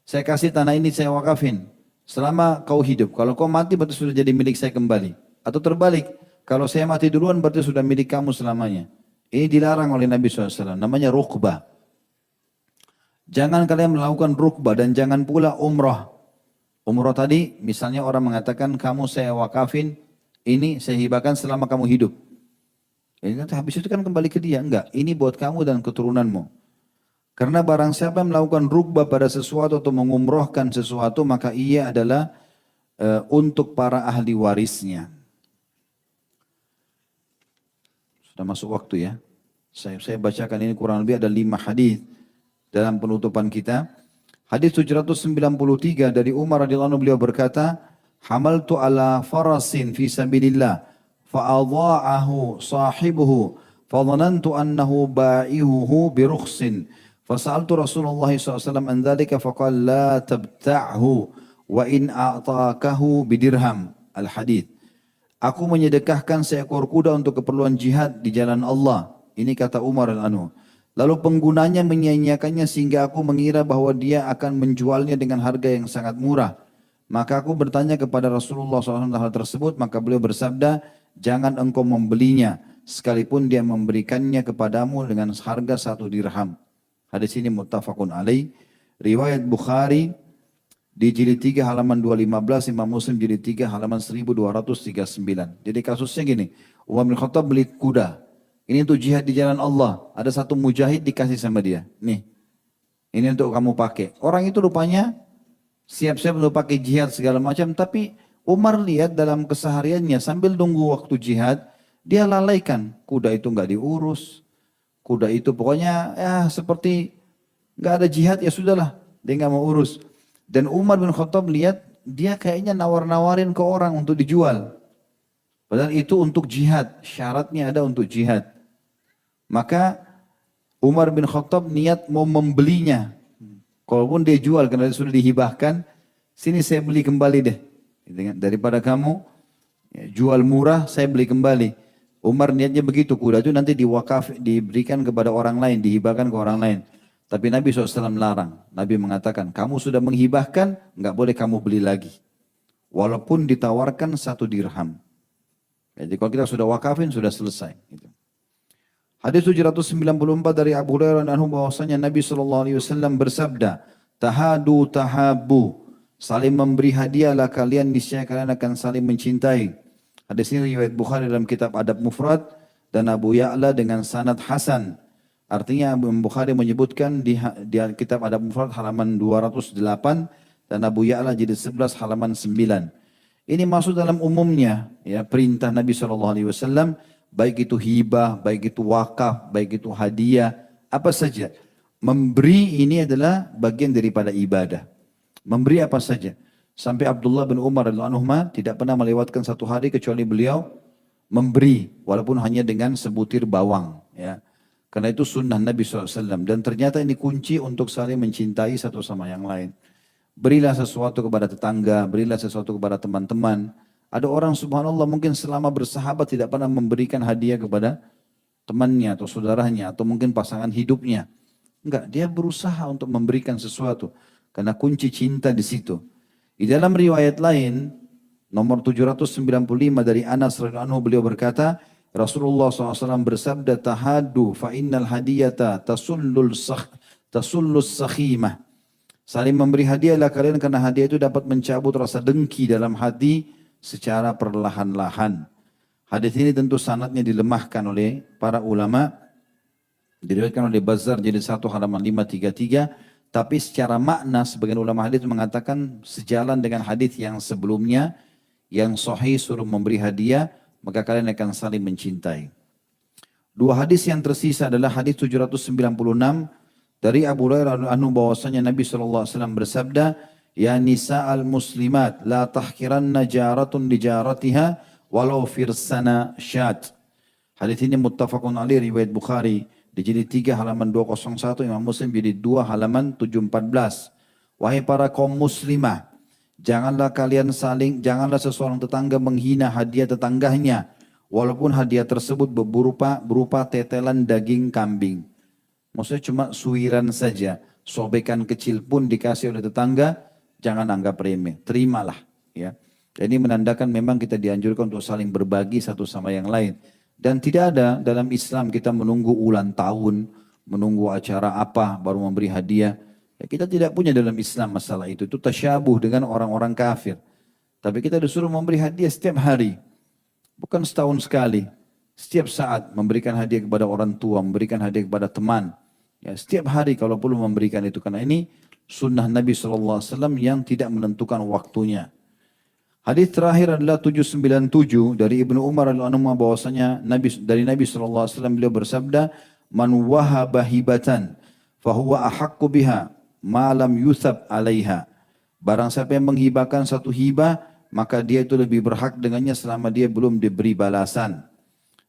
Saya kasih tanah ini, saya wakafin. Selama kau hidup. Kalau kau mati berarti sudah jadi milik saya kembali. Atau terbalik. Kalau saya mati duluan berarti sudah milik kamu selamanya. Ini dilarang oleh Nabi SAW. Namanya rukbah. Jangan kalian melakukan rukbah dan jangan pula umrah. Umrah tadi misalnya orang mengatakan kamu saya wakafin, ini saya hibahkan selama kamu hidup. Ini nanti habis itu kan kembali ke dia. Enggak, ini buat kamu dan keturunanmu. Karena barang siapa yang melakukan rukbah pada sesuatu atau mengumrohkan sesuatu, maka ia adalah untuk para ahli warisnya. Sudah masuk waktu ya. Saya bacakan ini kurang lebih ada 5 hadis dalam penutupan kita. Hadis 793 dari Umar radhiyallahu anhu, beliau berkata, "Hamaltu ala farasin fi sabilillah fa'adha'ahu sahibuhu fadhanantu annahu ba'ihuhu birukhsin fasa'altu Rasulullah SAW an dhalika faqala la tabta'hu wa in a'takahu bidirham. Al-hadits. Aku menyedekahkan seekor kuda untuk keperluan jihad di jalan Allah. Ini kata Umar al-Anhu. Lalu penggunanya menyia-nyiakannya sehingga aku mengira bahwa dia akan menjualnya dengan harga yang sangat murah. Maka aku bertanya kepada Rasulullah SAW tentang hal tersebut, maka beliau bersabda, jangan engkau membelinya, sekalipun dia memberikannya kepadamu dengan harga 1 dirham. Hadis ini muttafaqun alaih. Riwayat Bukhari di jilid 3 halaman 215, Imam Muslim jilid 3 halaman 1239. Jadi kasusnya gini, Umar bin Khattab beli kuda. Ini untuk jihad di jalan Allah. Ada satu mujahid dikasih sama dia. Nih, ini untuk kamu pakai. Orang itu rupanya siap-siap untuk pakai jihad segala macam. Tapi Umar lihat dalam kesehariannya sambil nunggu waktu jihad, dia lalaikan. Kuda itu nggak diurus. Kuda itu pokoknya ya seperti nggak ada jihad, ya sudahlah. Dia nggak mau urus. Dan Umar bin Khattab lihat dia kayaknya nawar-nawarin ke orang untuk dijual. Padahal itu untuk jihad, syaratnya ada untuk jihad. Maka Umar bin Khattab niat mau membelinya. Kalaupun dia jual karena dia sudah dihibahkan, sini saya beli kembali deh. Daripada kamu ya, jual murah, saya beli kembali. Umar niatnya begitu, kuda itu nanti diwakaf, diberikan kepada orang lain, dihibahkan ke orang lain. Tapi Nabi SAW melarang. Nabi mengatakan, kamu sudah menghibahkan, nggak boleh kamu beli lagi. Walaupun ditawarkan 1 dirham. Jadi kalau kita sudah wakafin, sudah selesai. Hadis 794 dari Abu Hurairah anhu bahwasanya Nabi SAW bersabda, tahadu tahabu, saling memberi hadiahlah kalian, niscaya kalian akan saling mencintai. Hadis ini riwayat Bukhari dalam kitab Adab Mufrad dan Abu Ya'la dengan sanad hasan. Artinya Bukhari menyebutkan di kitab Adab Mufrad halaman 208 dan Abu Ya'la jilid 11 halaman 9. Ini masuk dalam umumnya ya perintah Nabi SAW, baik itu hibah, baik itu wakaf, baik itu hadiah, apa saja. Memberi ini adalah bagian daripada ibadah. Memberi apa saja. Sampai Abdullah bin Umar radhiyallahu anhu tidak pernah melewatkan 1 hari kecuali beliau memberi, walaupun hanya dengan sebutir bawang. Ya. Karena itu sunnah Nabi SAW. Dan ternyata ini kunci untuk saling mencintai satu sama yang lain. Berilah sesuatu kepada tetangga, berilah sesuatu kepada teman-teman. Ada orang subhanallah mungkin selama bersahabat tidak pernah memberikan hadiah kepada temannya atau saudaranya atau mungkin pasangan hidupnya. Enggak, dia berusaha untuk memberikan sesuatu. Karena kunci cinta di situ. Di dalam riwayat lain, nomor 795 dari Anas radhiyallahu anhu beliau berkata, Rasulullah SAW bersabda, tahadu fa innal hadiyata tasullus sakhimah. Saling memberi hadiahlah kalian karena hadiah itu dapat mencabut rasa dengki dalam hati secara perlahan-lahan. Hadis ini tentu sanadnya dilemahkan oleh para ulama. Diriwayatkan oleh Bazzar jadi 1 halaman 533. Tapi secara makna sebagian ulama hadis mengatakan sejalan dengan hadis yang sebelumnya yang sahih suruh memberi hadiah maka kalian akan saling mencintai. 2 hadis yang tersisa adalah hadis 796 dari Abu Hurairah anhu bahwasanya Nabi SAW bersabda, ya nisa al-muslimat la tahkiranna jaratun li jaratiha walau firsana syat. Hadis ini muttafaqun alaih riwayat Bukhari di jilid 3 halaman 201, Imam Muslim jilid 2 halaman 714. Wahai para kaum muslimah, janganlah janganlah seseorang tetangga menghina hadiah tetangganya walaupun hadiah tersebut berupa tetelan daging kambing. Maksudnya cuma suiran saja, sobekan kecil pun dikasih oleh tetangga, jangan anggap remeh, terimalah. Ya. Ini menandakan memang kita dianjurkan untuk saling berbagi satu sama yang lain. Dan tidak ada dalam Islam kita menunggu ulang tahun, menunggu acara apa baru memberi hadiah. Ya, kita tidak punya dalam Islam masalah itu tasyabuh dengan orang-orang kafir. Tapi kita disuruh memberi hadiah setiap hari, bukan setahun sekali. Setiap saat memberikan hadiah kepada orang tua, memberikan hadiah kepada teman. Ya, setiap hari kalau perlu memberikan itu. Karena ini sunnah Nabi SAW yang tidak menentukan waktunya. Hadis terakhir adalah 797 dari Ibnu Umar radhiyallahu anhu bahwasanya dari Nabi SAW beliau bersabda, man wahaba hibatan fahuwa ahaqqu biha ma lam yusab 'alaiha. Barang siapa yang menghibahkan satu hibah, maka dia itu lebih berhak dengannya selama dia belum diberi balasan.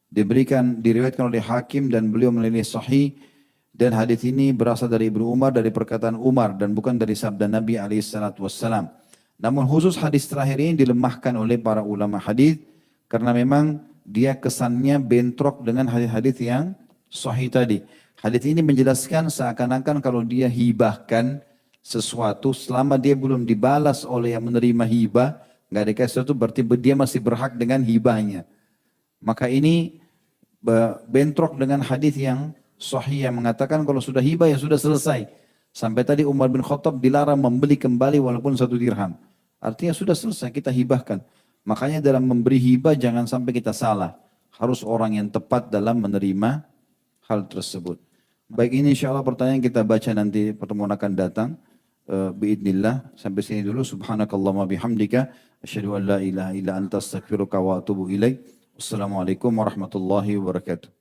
Diriwayatkan oleh Hakim dan beliau menilai sahih. Dan hadis ini berasal dari Ibnu Umar dari perkataan Umar dan bukan dari sabda Nabi SAW. Namun khusus hadis terakhir ini dilemahkan oleh para ulama hadis karena memang dia kesannya bentrok dengan hadis-hadis yang sahih tadi. Hadis ini menjelaskan seakan-akan kalau dia hibahkan sesuatu selama dia belum dibalas oleh yang menerima hibah, nggak dikasih sesuatu berarti dia masih berhak dengan hibahnya. Maka ini bentrok dengan hadis yang sahih yang mengatakan kalau sudah hibah ya sudah selesai. Sampai tadi Umar bin Khattab dilarang membeli kembali walaupun 1 dirham. Artinya sudah selesai kita hibahkan. Makanya dalam memberi hibah jangan sampai kita salah. Harus orang yang tepat dalam menerima hal tersebut. Baik, ini insya Allah pertanyaan kita baca nanti pertemuan akan datang. Biidnillah. Sampai sini dulu. Subhanakallahumma bihamdika. Asyhadu an la ilaha illa anta astaghfiruka wa atubu ilaik. Wassalamualaikum warahmatullahi wabarakatuh.